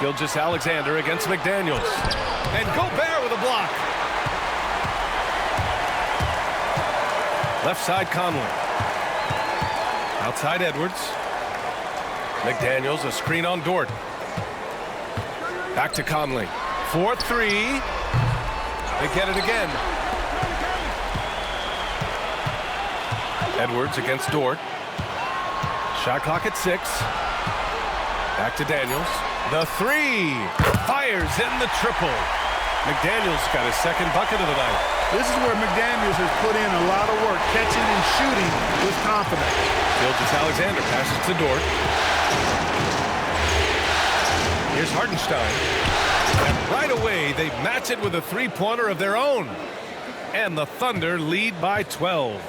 Gilgeous-Alexander against McDaniels. And Gobert with a block. Left side, Conley. Outside, Edwards. McDaniels, a screen on Dort. Back to Conley. 4-3. They get it again. Edwards against Dort. Shot clock at 6. Back to Daniels. The 3. Fires in the triple. McDaniels got his 2nd bucket of the night. This is where McDaniels has put in a lot of work, catching and shooting with confidence. Gilgeous-Alexander passes to Dort. Here's Hartenstein. And right away, they match it with a 3-pointer of their own. And the Thunder lead by 12.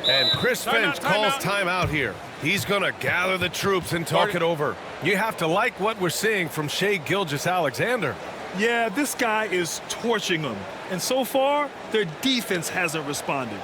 And Chris Finch calls timeout here. He's going to gather the troops and talk it over. You have to like what we're seeing from Shai Gilgeous-Alexander. Yeah, this guy is torching them. And so far, their defense hasn't responded.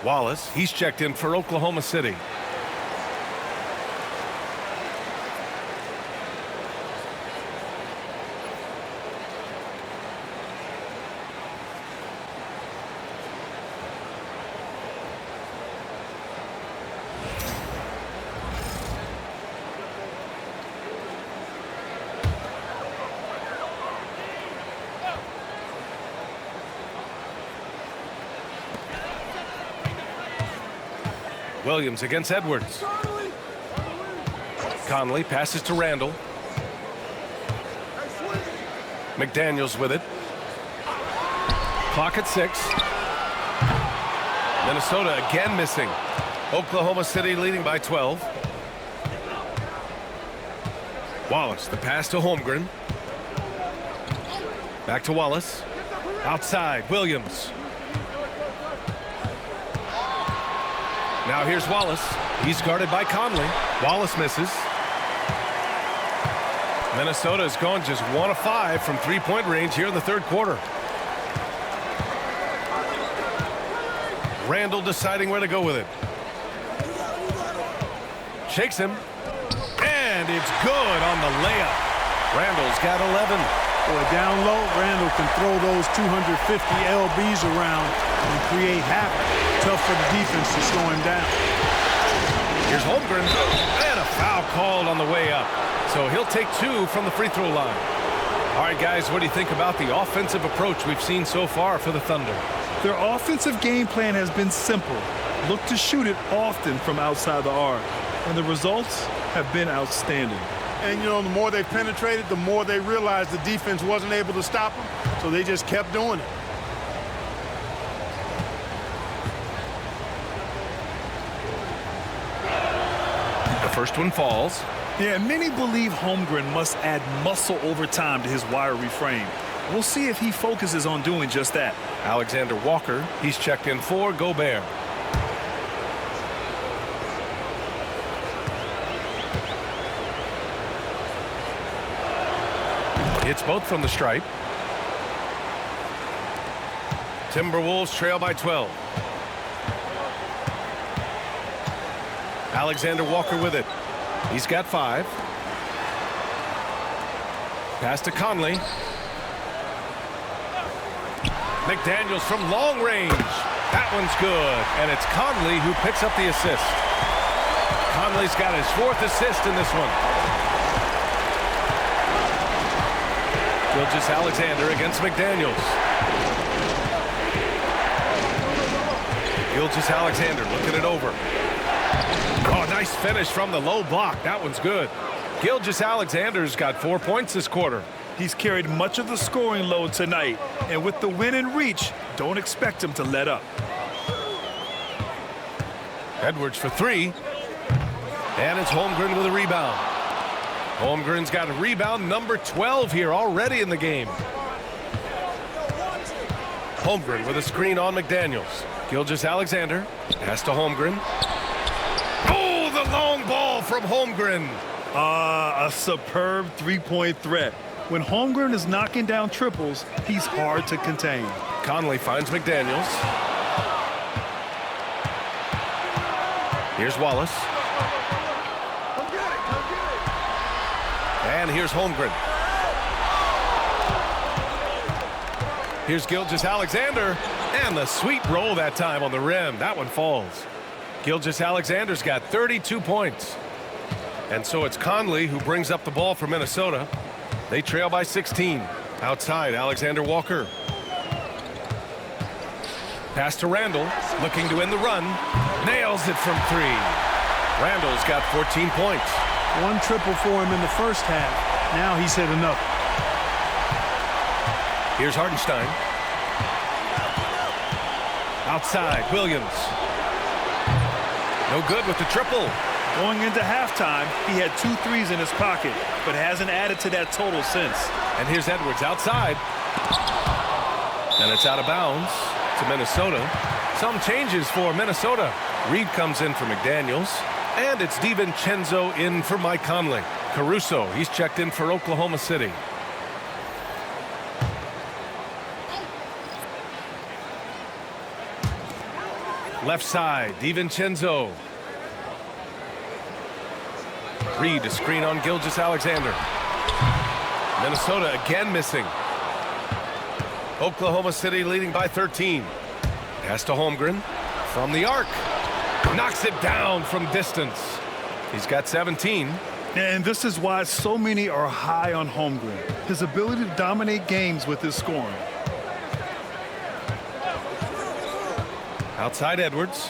Wallace, he's checked in for Oklahoma City. Williams against Edwards. Conley passes to Randall. McDaniels with it. Clock at 6. Minnesota again missing. Oklahoma City leading by 12. Wallace, the pass to Holmgren. Back to Wallace. Outside, Williams. Now here's Wallace. He's guarded by Conley. Wallace misses. Minnesota has gone just 1 of 5 from 3-point range here in the 3rd quarter. Randall deciding where to go with it. Shakes him. And it's good on the layup. Randall's got 11. Boy, down low, Randall can throw those 250 LBs around and create havoc. Tough for the defense to slow him down. Here's Holmgren. And a foul called on the way up. So he'll take 2 from the free throw line. All right, guys, what do you think about the offensive approach we've seen so far for the Thunder? Their offensive game plan has been simple. Look to shoot it often from outside the arc. And the results have been outstanding. And, you know, the more they penetrated, the more they realized the defense wasn't able to stop them. So they just kept doing it. The first one falls. Yeah, many believe Holmgren must add muscle over time to his wiry frame. We'll see if he focuses on doing just that. Alexander Walker, he's checked in for Gobert. Hits both from the stripe. Timberwolves trail by 12. Alexander Walker with it. He's got 5. Pass to Conley. McDaniels from long range. That one's good. And it's Conley who picks up the assist. Conley's got his 4th assist in this one. Gilgeous-Alexander against McDaniels. Gilgeous-Alexander looking it over. Oh, nice finish from the low block. That one's good. Gilgeous-Alexander's got 4 points this quarter. He's carried much of the scoring load tonight, and with the win in reach, don't expect him to let up. Edwards for 3. And it's Holmgren with a rebound. Holmgren's got a rebound number 12 here already in the game. Holmgren with a screen on McDaniels. Gilgeous-Alexander pass to Holmgren. Oh, the long ball from Holmgren. A superb three-point threat. When Holmgren is knocking down triples, he's hard to contain. Conley finds McDaniels. Here's Wallace. And here's Holmgren. Here's Gilgeous-Alexander. And the sweep roll that time on the rim. That one falls. Gilgeous-Alexander's got 32 points. And so it's Conley who brings up the ball for Minnesota. They trail by 16. Outside, Alexander Walker. Pass to Randall, looking to end the run. Nails it from 3. Randall's got 14 points. 1 triple for him in the first half. Now he's hit another. Here's Hartenstein. Outside, Williams. No good with the triple. Going into halftime, he had 2 threes in his pocket, but hasn't added to that total since. And here's Edwards outside. And it's out of bounds to Minnesota. Some changes for Minnesota. Reed comes in for McDaniels. And it's DiVincenzo in for Mike Conley. Caruso, he's checked in for Oklahoma City. Left side, DiVincenzo. Reed, a screen on Gilgeous-Alexander. Minnesota again missing. Oklahoma City leading by 13. Pass to Holmgren from the arc. Knocks it down from distance. He's got 17. And this is why so many are high on Holmgren. His ability to dominate games with his scoring. Outside Edwards.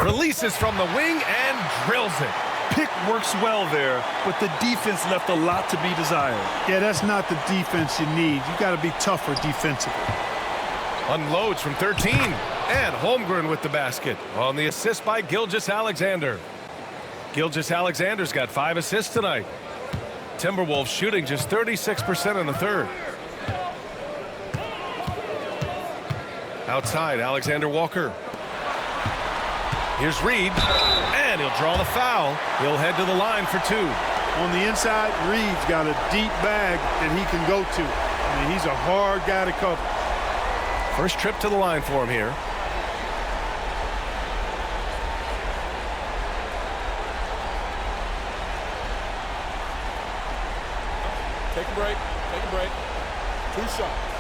Releases from the wing and drills it. Pick works well there, but the defense left a lot to be desired. Yeah, that's not the defense you need. You got to be tougher defensively. Unloads from 13. And Holmgren with the basket on the assist by Gilgeous-Alexander. Gilgeous-Alexander's got 5 assists tonight. Timberwolves shooting just 36% in the third. Outside, Alexander Walker. Here's Reed, and he'll draw the foul. He'll head to the line for 2. On the inside, Reed's got a deep bag that he can go to. I mean, he's a hard guy to cover. First trip to the line for him here. Take a break. Take a break. 2 shots.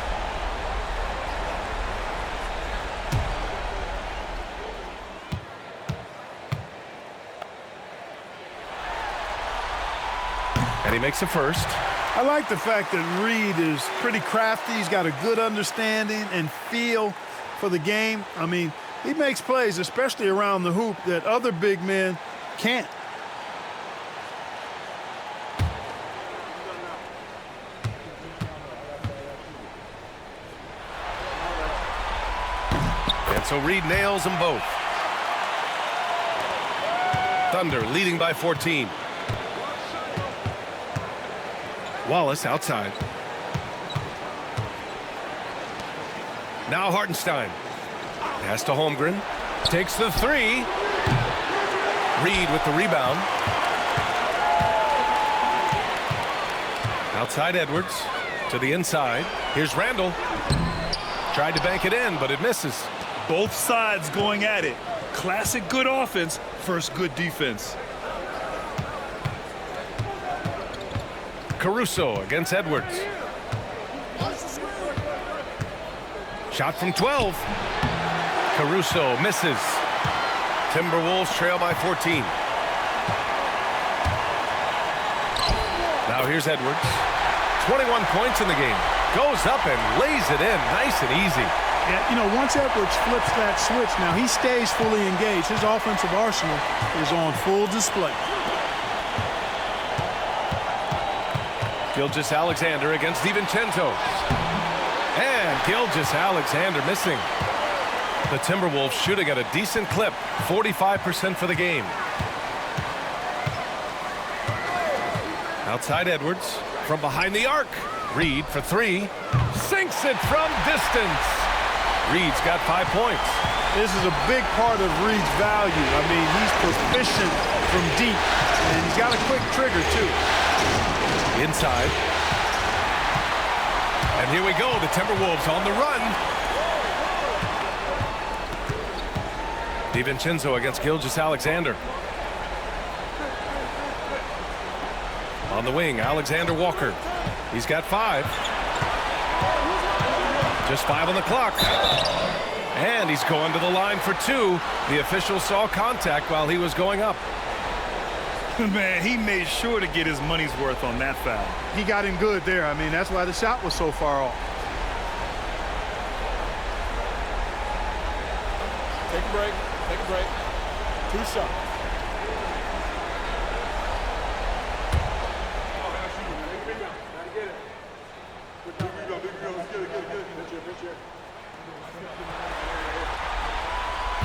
And he makes the first. I like the fact that Reed is pretty crafty. He's got a good understanding and feel for the game. I mean, he makes plays, especially around the hoop, that other big men can't. And so Reed nails them both. Thunder leading by 14. Wallace outside. Now Hartenstein. Pass to Holmgren. Takes the three. Reed with the rebound. Outside Edwards. To the inside. Here's Randall. Tried to bank it in, but it misses. Both sides going at it. Classic good offense versus good defense. Caruso against Edwards. Shot from 12. Caruso misses. Timberwolves trail by 14. Now here's Edwards. 21 points in the game. Goes up and lays it in nice and easy. Yeah, you know, once Edwards flips that switch, now he stays fully engaged. His offensive arsenal is on full display. 𝙤𝙤𝙪 against 𝙤𝙤𝙪. And 𝙤𝙤𝙪 missing. The Timberwolves shooting at a decent clip, 45% for the game. Outside Edwards, from behind the arc. Reed for three. Sinks it from distance. Reed's got 5 points. This is a big part of Reed's value. I mean, he's proficient from deep, and he's got a quick trigger, too. Inside. And here we go, the Timberwolves on the run. DiVincenzo against 𝙤𝙤𝙪. On the wing, Alexander Walker. He's got 5. Just 5 on the clock. And he's going to the line for 2. The official saw contact while he was going up. Man, he made sure to get his money's worth on that foul. He got in good there. I mean, that's why the shot was so far off. Take a break. Take a break. 2 shots.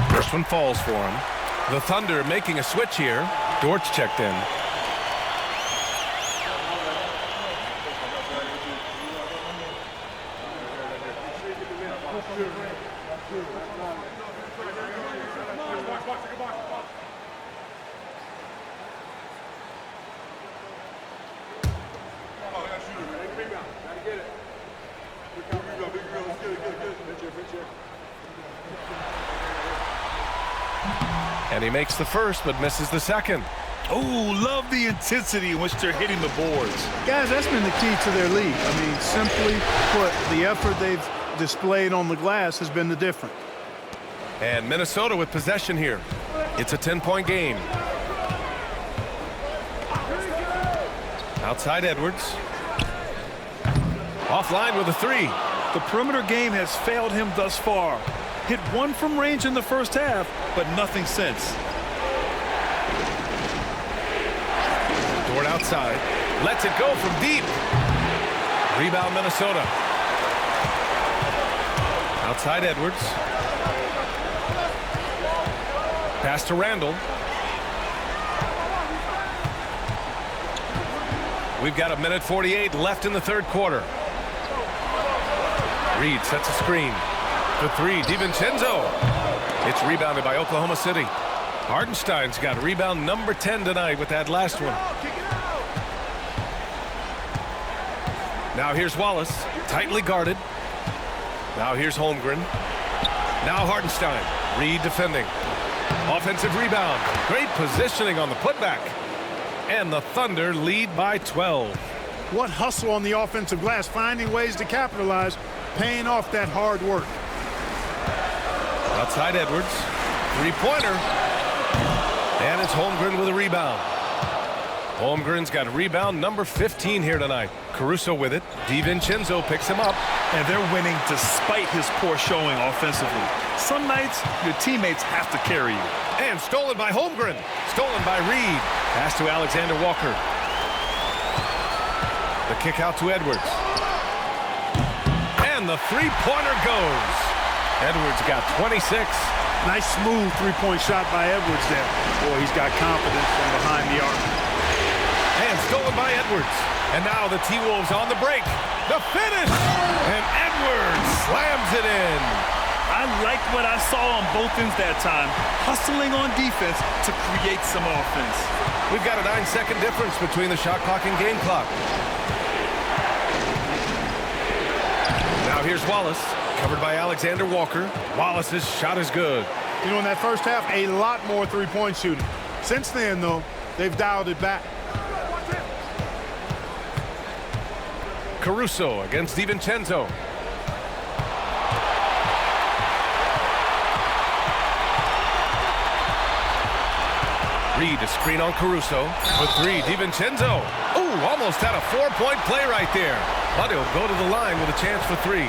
First one falls for him. The Thunder making a switch here. Dortch checked in. And he makes the first, but misses the second. Oh, love the intensity in which they're hitting the boards. Guys, that's been the key to their lead. I mean, simply put, the effort they've displayed on the glass has been the difference. And Minnesota with possession here. It's a 10-point game. Outside Edwards. Offline with a 3. The perimeter game has failed him thus far. Hit 1 from range in the first half, but nothing since. Dort outside. Lets it go from deep. Rebound Minnesota. Outside Edwards. Pass to Randall. We've got 1:48 left in the third quarter. Reed sets a screen. The 3, DiVincenzo. It's rebounded by Oklahoma City. Hartenstein's got rebound number 10 tonight with that last one. Now here's Wallace, tightly guarded. Now here's Holmgren. Now Hartenstein. Reed defending. Offensive rebound. Great positioning on the putback. And the Thunder lead by 12. What hustle on the offensive glass, finding ways to capitalize, paying off that hard work. Outside Edwards. Three-pointer. And it's Holmgren with a rebound. Holmgren's got rebound number 15 here tonight. Caruso with it. DiVincenzo picks him up. And they're winning despite his poor showing offensively. Some nights, your teammates have to carry you. And stolen by Holmgren. Stolen by Reed. Pass to Alexander Walker. The kick out to Edwards. And the three-pointer goes. Edwards got 26. Nice smooth three-point shot by Edwards there. Boy, he's got confidence from behind the arc. And stolen by Edwards. And now the T-Wolves on the break. The finish! And Edwards slams it in. I liked what I saw on both ends that time, hustling on defense to create some offense. We've got a 9-second difference between the shot clock and game clock. Now here's Wallace, covered by Alexander Walker. Wallace's shot is good. You know, in that first half, a lot more three-point shooting. Since then, though, they've dialed it back. Caruso against DiVincenzo. Reed, a screen on Caruso. For three, DiVincenzo. Ooh, almost had a 4-point play right there. But he'll go to the line with a chance for three.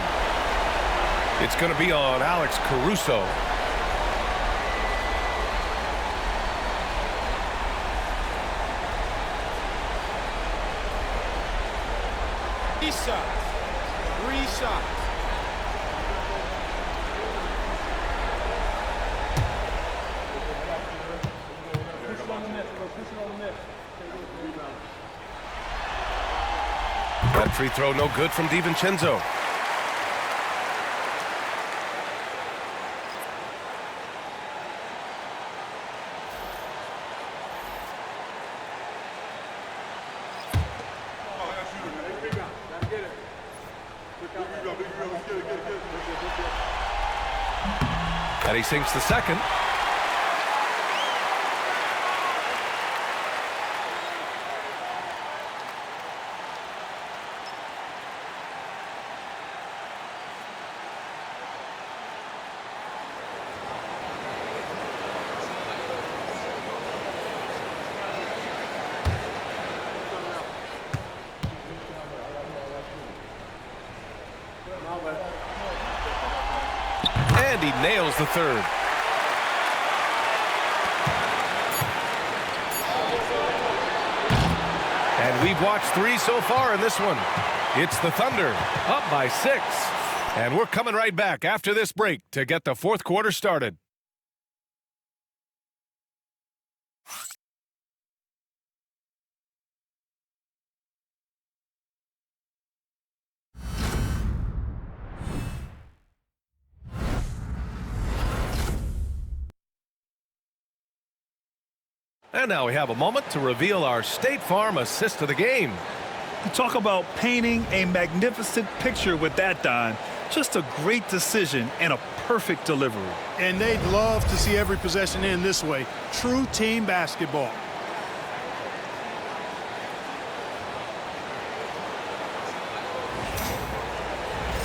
It's going to be on Alex Caruso. Three shots. That free throw no good from DiVincenzo. And he sinks the second. And he nails the third. And we've watched three so far in this one. It's the Thunder, up by 6. And we're coming right back after this break to get the fourth quarter started. And now we have a moment to reveal our State Farm assist of the game. You talk about painting a magnificent picture with that, Don. Just a great decision and a perfect delivery. And they'd love to see every possession end this way. True team basketball.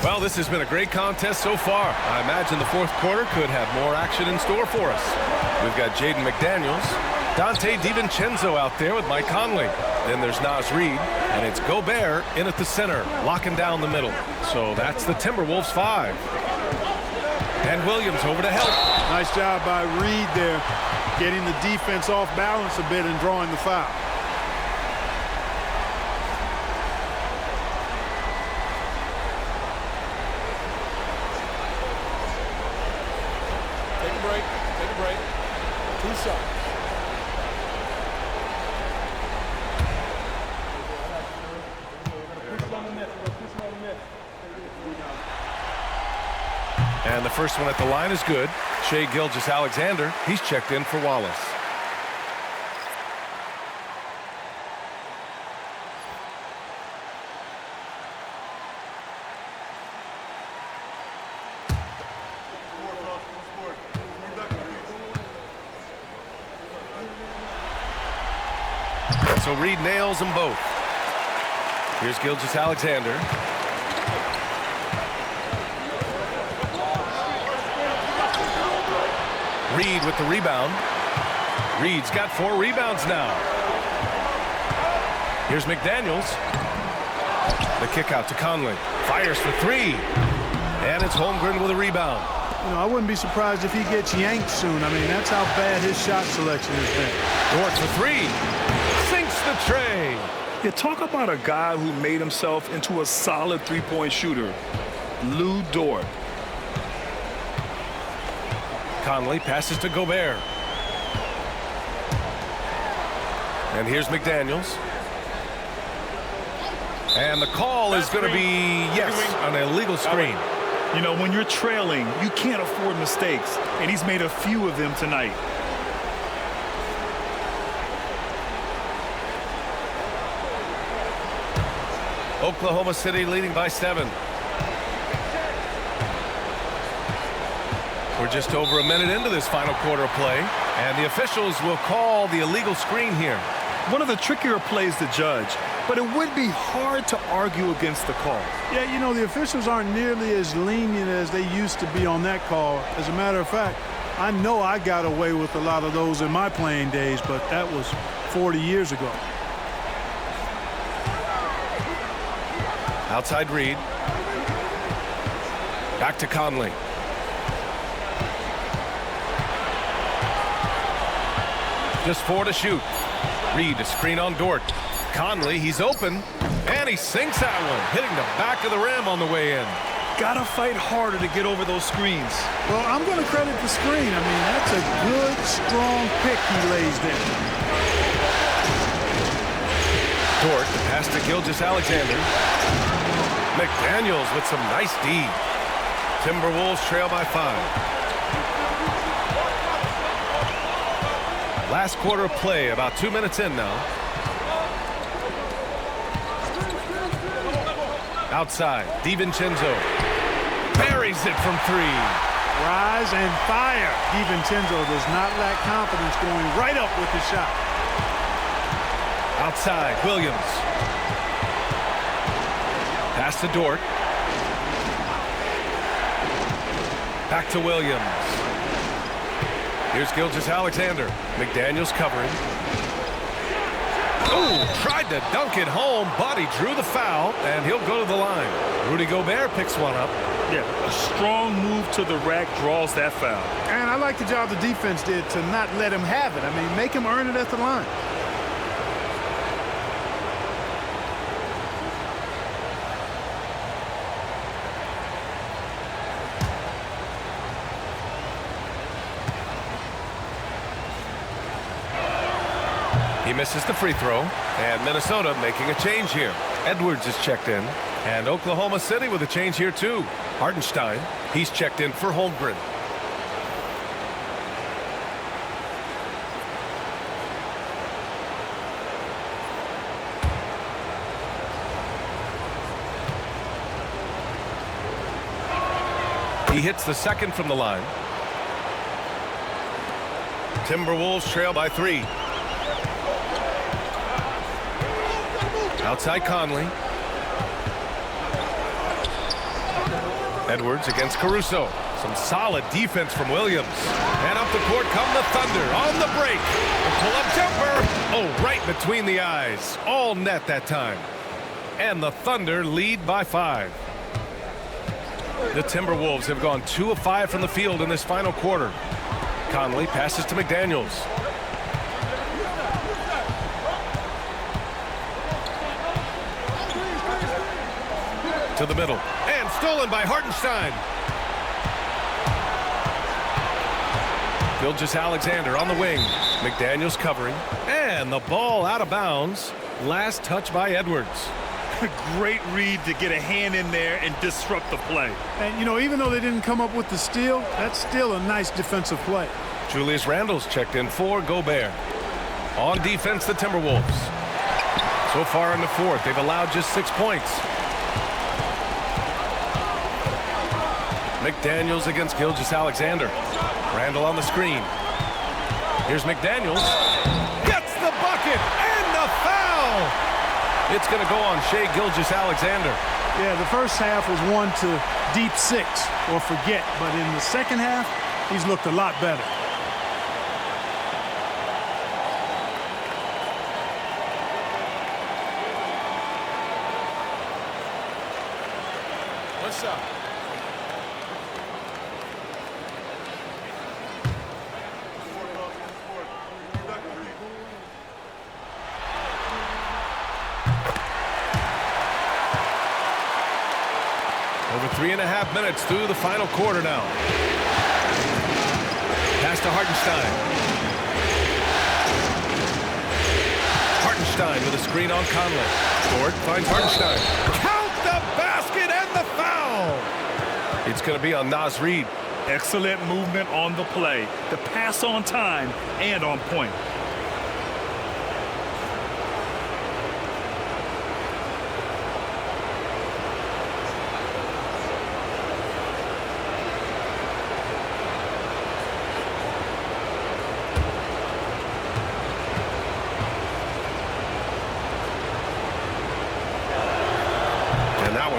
Well, this has been a great contest so far. I imagine the fourth quarter could have more action in store for us. We've got Jaden McDaniels, Dante DiVincenzo out there with Mike Conley. Then there's Naz Reid, and it's Gobert in at the center, locking down the middle. So that's the Timberwolves 5. And Williams over to help. Nice job by Reid there, getting the defense off balance a bit and drawing the foul. Take a break. Take a break. 2 shots. And the first one at the line is good. Shai Gilgeous-Alexander, he's checked in for Wallace. And so Reid nails them both. Here's Gilgeous-Alexander. Reid with the rebound. Reid's got 4 rebounds now. Here's McDaniels. The kick out to Conley. Fires for 3. And it's Holmgren with a rebound. You know, I wouldn't be surprised if he gets yanked soon. I mean, that's how bad his shot selection has been. Dort for 3. Sinks the tray. You talk about a guy who made himself into a solid three-point shooter. Lou Dort. Conley passes to Gobert. And here's McDaniels. And the call is going to be, yes, an illegal screen. You know, when you're trailing, you can't afford mistakes, and he's made a few of them tonight. Oklahoma City leading by 7. We're just over a minute into this final quarter of play, and the officials will call the illegal screen here. One of the trickier plays to judge, but it would be hard to argue against the call. Yeah, you know, the officials aren't nearly as lenient as they used to be on that call. As a matter of fact, I know I got away with a lot of those in my playing days, but that was 40 years ago. Outside Reed. Back to Conley. Just 4 to shoot. Reed, a screen on Dort. Conley, he's open, and he sinks that one, hitting the back of the rim on the way in. Gotta fight harder to get over those screens. Well, I'm going to credit the screen. I mean, that's a good, strong pick he lays there. Dort, the pass to Gilgeous-Alexander. McDaniels with some nice D. Timberwolves trail by 5. Last quarter of play, about 2 minutes in now. Outside, DiVincenzo buries it from 3. Rise and fire. DiVincenzo does not lack confidence going right up with the shot. Outside, Williams. Pass to Dort. Back to Williams. Here's Gilgeous-Alexander. McDaniels covering. Ooh, tried to dunk it home, but he drew the foul, and he'll go to the line. Rudy Gobert picks one up. Yeah, a strong move to the rack draws that foul. And I like the job the defense did to not let him have it. I mean, make him earn it at the line. He misses the free throw, and Minnesota making a change here. Edwards is checked in, and Oklahoma City with a change here too. Hartenstein, he's checked in for Holmgren. He hits the second from the line. Timberwolves trail by 3. Outside Conley. Edwards against Caruso. Some solid defense from Williams. And up the court come the Thunder on the break. A pull-up jumper. Oh, right between the eyes. All net that time. And the Thunder lead by 5. The Timberwolves have gone 2 of 5 from the field in this final quarter. Conley passes to McDaniels. To the middle, and stolen by Hartenstein. Gilgeous-Alexander on the wing. McDaniels covering, and the ball out of bounds. Last touch by Edwards. Great read to get a hand in there and disrupt the play. And, you know, even though they didn't come up with the steal, that's still a nice defensive play. Julius Randle's checked in for Gobert. On defense, the Timberwolves. So far in the fourth, they've allowed just 6 points. McDaniels against Gilgeous-Alexander. Randle on the screen. Here's McDaniels. Gets the bucket and the foul. It's going to go on Shai Gilgeous-Alexander. Yeah, the first half was 1 to deep 6 or forget. But in the second half, he's looked a lot better. What's up? Over 3.5 minutes through the final quarter now. Pass to 𝙤𝙤𝙪. 𝙤𝙤𝙪 with a screen on Conley. Dort finds 𝙤𝙤𝙪. Count the basket and the foul! It's going to be on Naz Reid. Excellent movement on the play. The pass on time and on point.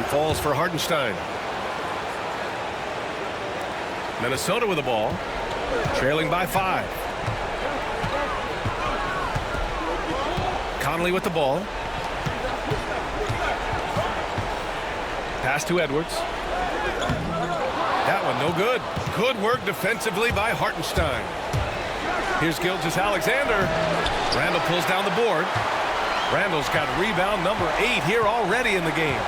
Falls for 𝙤𝙤𝙪. Minnesota with the ball, trailing by 5. Conley with the ball. Pass to Edwards. That one no good. Good work defensively by 𝙤𝙤𝙪. Here's Gilgeous-Alexander. Randle pulls down the board. Randle's got rebound number 8 here already in the game.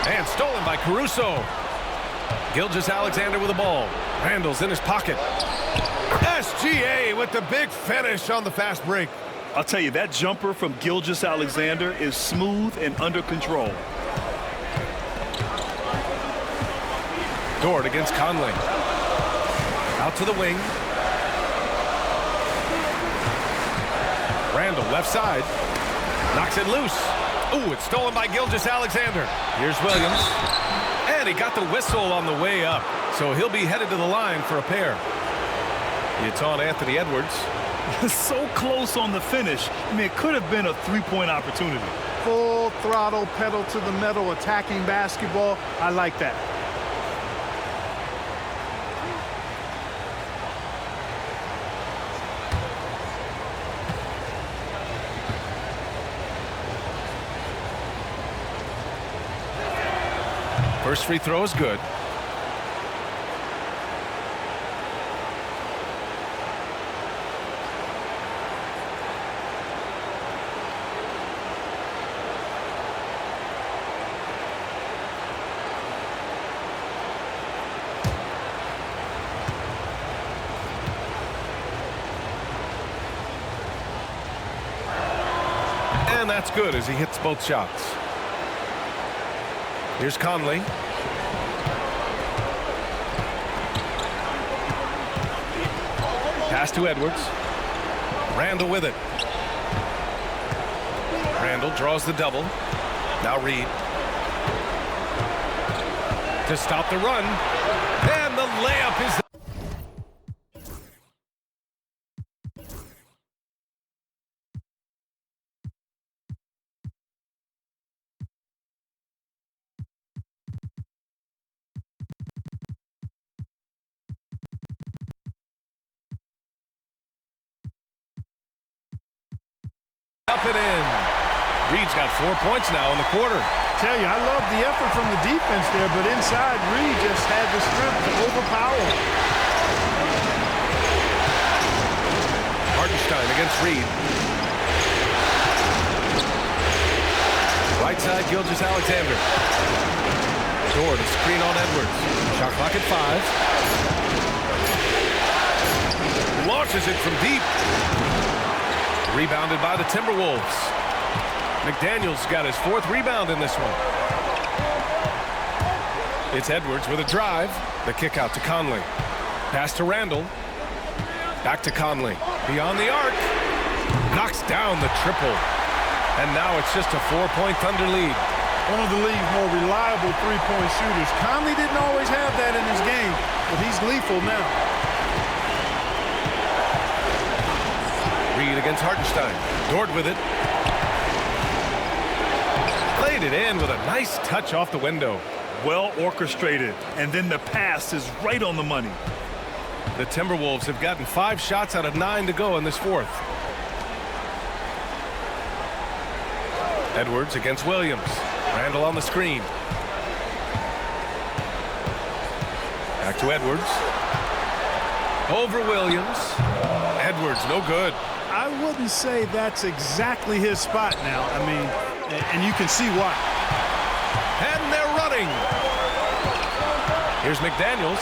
And stolen by Caruso. Gilgeous-Alexander with the ball. Randle's in his pocket. SGA with the big finish on the fast break. I'll tell you, that jumper from Gilgeous-Alexander is smooth and under control. Dort against Conley. Out to the wing. Randle left side. Knocks it loose. Ooh, it's stolen by Gilgeous-Alexander. Here's Williams. And he got the whistle on the way up. So he'll be headed to the line for a pair. It's on Anthony Edwards. So close on the finish. I mean, it could have been a three-point opportunity. Full throttle, pedal to the metal, attacking basketball. I like that. First free throw is good. And that's good as he hits both shots. Here's Conley. Pass to Edwards. Randle with it. Randle draws the double. Now Reid. To stop the run. And the layup is... Up and in. Reid's got 4 points now in the quarter. Tell you, I love the effort from the defense there, but inside, Reid just had the strength to overpower. 𝙤𝙤𝙪 against Reid. Right side, Gilgeous-Alexander. Dort, a screen on Edwards. Shot clock at 5. Launches it from deep. Rebounded by the Timberwolves. McDaniels got his 4th rebound in this one. It's Edwards with a drive. The kick out to Conley. Pass to Randle. Back to Conley. Beyond the arc. Knocks down the triple. And now it's just a 4-point Thunder lead. One of the league's more reliable three-point shooters. Conley didn't always have that in his game, but he's lethal now. Reid against 𝙤𝙤𝙪. Dort with it. Played it in with a nice touch off the window. Well orchestrated, and then the pass is right on the money. The Timberwolves have gotten 5 shots out of 9 to go in this 4th. Edwards against Williams. Randle on the screen. Back to Edwards. Over Williams. Edwards, no good. I wouldn't say that's exactly his spot now. I mean, and you can see why. And they're running. Here's McDaniels.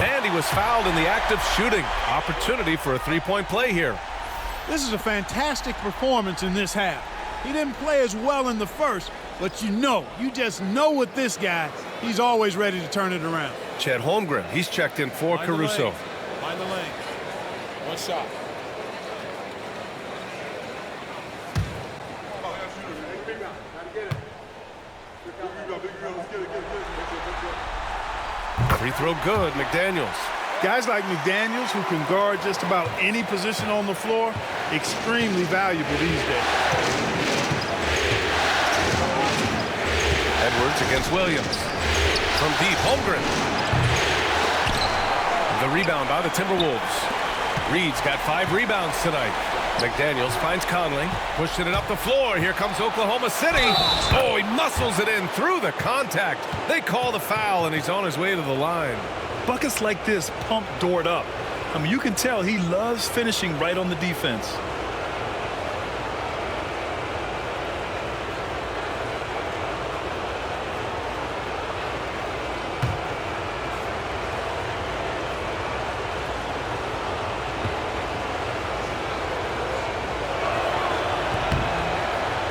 And he was fouled in the act of shooting. Opportunity for a three-point play here. This is a fantastic performance in this half. He didn't play as well in the first, but you just know with this guy, he's always ready to turn it around. Chet Holmgren, he's checked in for Caruso. Find the lane. One shot. Free throw good, McDaniels. Guys like McDaniels, who can guard just about any position on the floor, extremely valuable these days. Edwards against Williams. From deep, Holmgren. The rebound by the Timberwolves. Reed's got 5 rebounds tonight. McDaniels finds Conley, pushing it up the floor. Here comes Oklahoma City. Oh, he muscles it in through the contact. They call the foul, and he's on his way to the line. Buckets like this pump Dort up. I mean, you can tell he loves finishing right on the defense.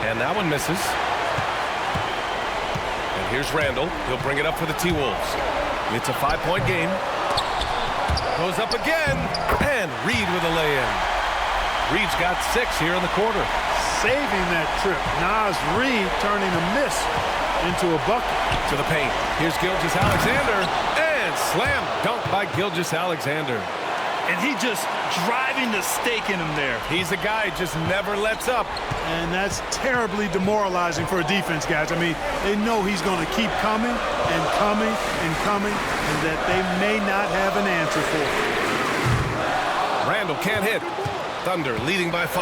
And that one misses. And here's Randall. He'll bring it up for the T-Wolves. It's a 5-point game. Goes up again. And Reed with a lay-in. Reed's got 6 here in the quarter. Saving that trip. Naz Reed turning a miss into a bucket. To the paint. Here's 𝙤𝙤𝙪. And slam dunk by 𝙤𝙤𝙪. And he just driving the stake in him there. He's a guy just never lets up. And that's terribly demoralizing for a defense, guys. I mean, they know he's going to keep coming and coming and coming, and that they may not have an answer for it. Randall can't hit. Thunder leading by 5.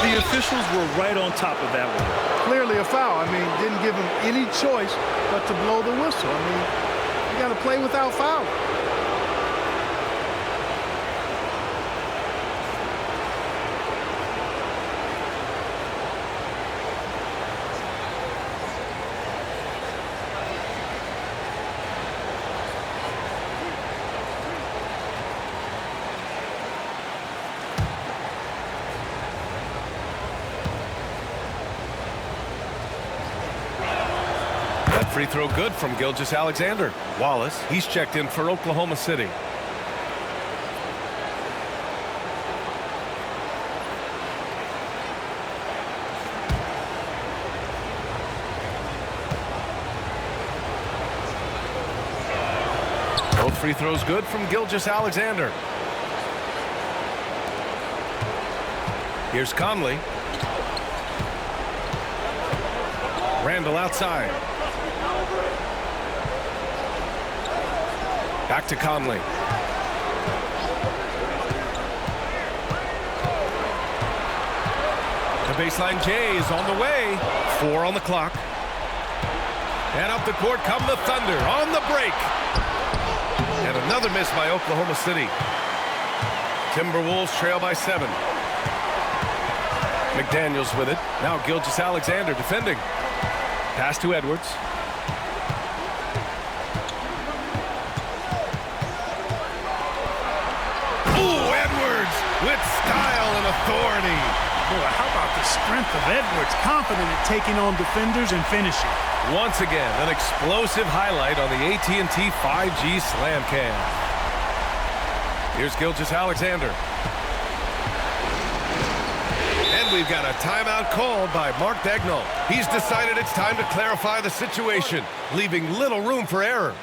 The officials were right on top of that one. Clearly a foul. I mean, didn't give him any choice but to blow the whistle. I mean, you got to play without fouling. Free throw good from 𝙤𝙤𝙪. Wallace, he's checked in for Oklahoma City. Both free throws good from 𝙤𝙤𝙪. Here's Conley. Randall outside. Back to Conley. The baseline J is on the way. 4 on the clock. And up the court come the Thunder on the break. And another miss by Oklahoma City. Timberwolves trail by 7. McDaniels with it. Now 𝙤𝙤𝙪 defending. Pass to Edwards. With style and authority. Boy, how about the strength of Edwards, confident at taking on defenders and finishing. Once again, an explosive highlight on the AT&T 5G Slam Cam. Here's 𝙤𝙤𝙪. And we've got a timeout called by Mark Daigneault. He's decided it's time to clarify the situation, leaving little room for error.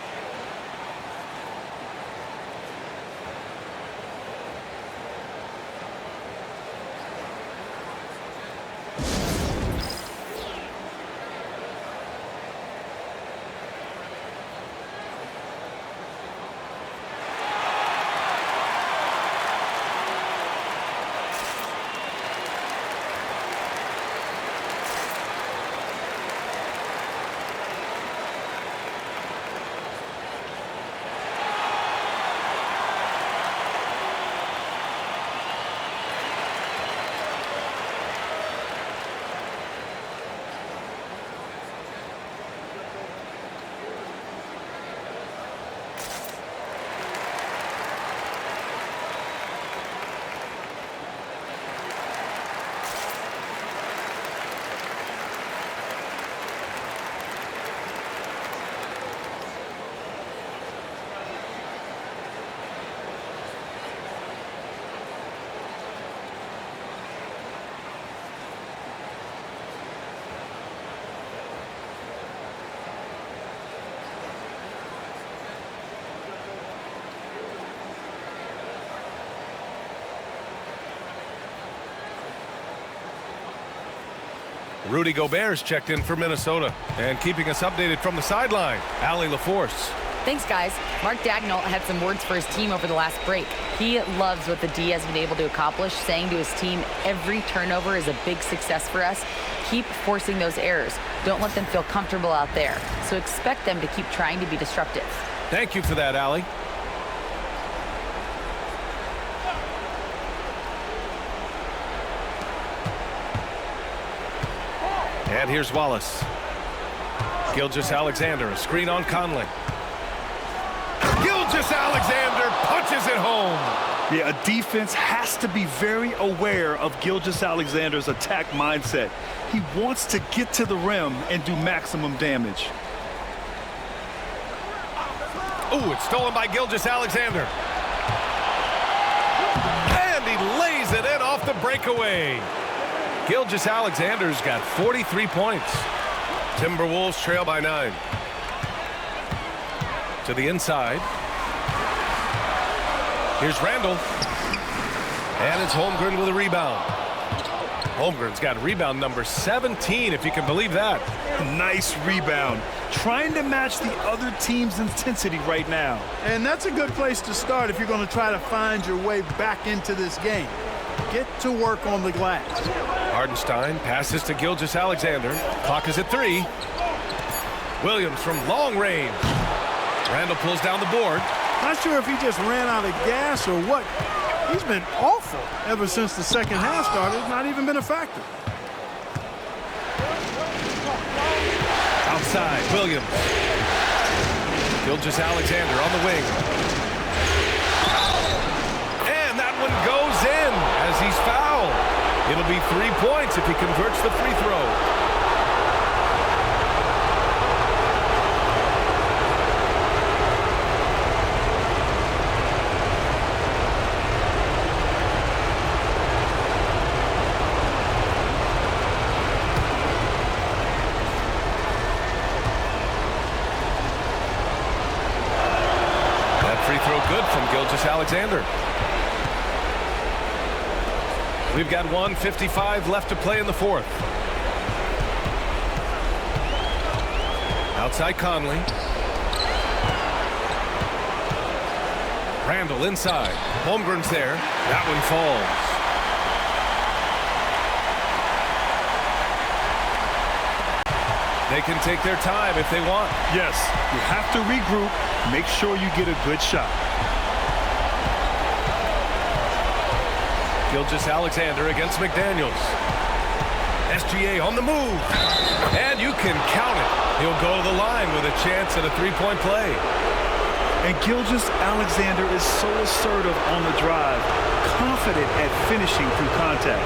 Rudy Gobert's checked in for Minnesota. And keeping us updated from the sideline, Allie LaForce. Thanks, guys. Mark Dagnall had some words for his team over the last break. He loves what the D has been able to accomplish, saying to his team, every turnover is a big success for us. Keep forcing those errors. Don't let them feel comfortable out there. So expect them to keep trying to be disruptive. Thank you for that, Allie. And here's Wallace. 𝙤𝙤𝙪, a screen on Conley. 𝙤𝙤𝙪 punches it home. Yeah, a defense has to be very aware of 𝙤𝙤𝙪's attack mindset. He wants to get to the rim and do maximum damage. Ooh, it's stolen by 𝙤𝙤𝙪. And he lays it in off the breakaway. 𝙤𝙤𝙪's got 43 points. Timberwolves trail by 9. To the inside. Here's Randall. And it's Holmgren with a rebound. Holmgren's got rebound number 17, if you can believe that. Nice rebound. Trying to match the other team's intensity right now. And that's a good place to start if you're going to try to find your way back into this game. Get to work on the glass. Hartenstein passes to 𝙤𝙤𝙪. Clock is at 3. Williams from long range. Randall pulls down the board. Not sure if he just ran out of gas or what. He's been awful ever since the second half started. It's not even been a factor. Outside, Williams. 𝙤𝙤𝙪 on the wing. And that one goes in as he's fouled. It'll be 3 points if he converts the free throw. Good from 𝙤𝙤𝙪. We've got 1:55 left to play in the fourth. Outside Conley. Randall inside. Holmgren's there. That one falls. They can take their time if they want. Yes, you have to regroup. Make sure you get a good shot. 𝙤𝙤𝙪 against McDaniels. SGA on the move. And you can count it. He'll go to the line with a chance at a three-point play. And 𝙤𝙤𝙪 is so assertive on the drive, confident at finishing through contact.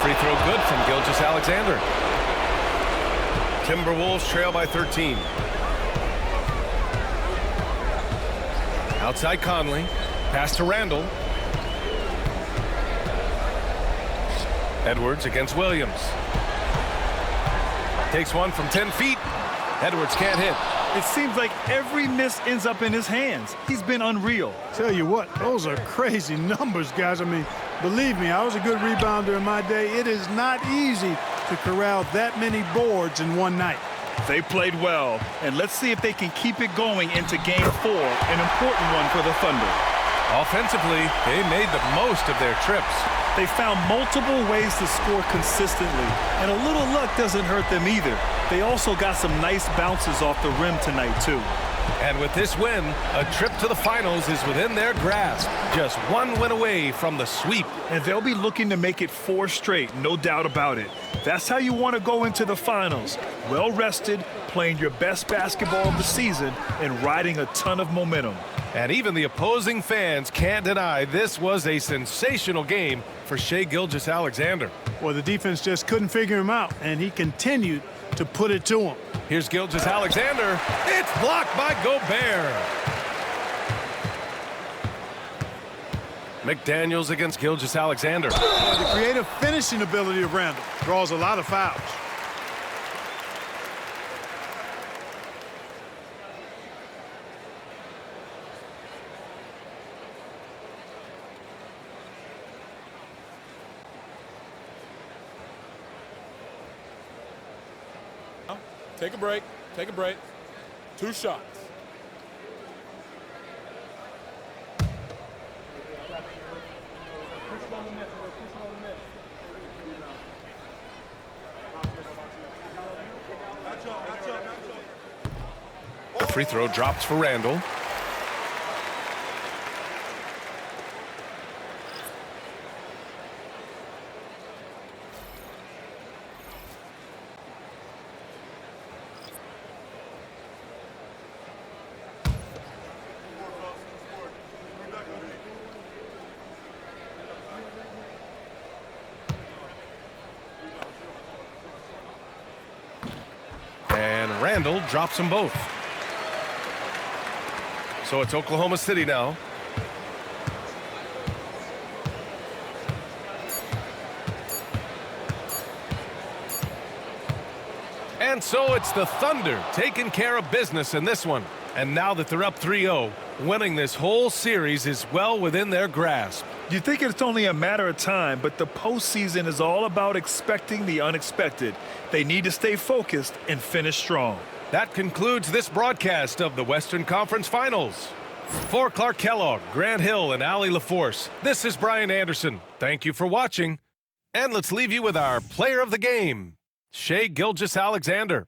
Free throw good from 𝙤𝙤𝙪. Timberwolves trail by 13. Outside Conley. Pass to Randall. Edwards against Williams. Takes one from 10 feet. Edwards can't hit. It seems like every miss ends up in his hands. He's been unreal. Tell you what, those are crazy numbers, guys. I mean, believe me, I was a good rebounder in my day. It is not easy to corral that many boards in one night. They played well, and let's see if they can keep it going into Game 4, an important one for the Thunder. Offensively, they made the most of their trips. They found multiple ways to score consistently, and a little luck doesn't hurt them either. They also got some nice bounces off the rim tonight, too. And with this win, a trip to the finals is within their grasp. Just one win away from the sweep. And they'll be looking to make it 4 straight, no doubt about it. That's how you want to go into the finals. Well-rested, playing your best basketball of the season, and riding a ton of momentum. And even the opposing fans can't deny this was a sensational game for Shai Gilgeous-Alexander. Well, the defense just couldn't figure him out, and he continued to put it to him. Here's Gilgeous-Alexander. It's blocked by Gobert. McDaniels against Gilgeous-Alexander. The creative finishing ability of Randall draws a lot of fouls. Take a break. Take a break. 2 shots. The free throw drops for Randall. And Randall drops them both. So it's Oklahoma City now. And so it's the Thunder taking care of business in this one. And now that they're up 3-0, winning this whole series is well within their grasp. You think it's only a matter of time, but the postseason is all about expecting the unexpected. They need to stay focused and finish strong. That concludes this broadcast of the Western Conference Finals. For Clark Kellogg, Grant Hill, and Allie LaForce, this is Brian Anderson. Thank you for watching. And let's leave you with our player of the game, 𝙭Gilgeous-Alexander.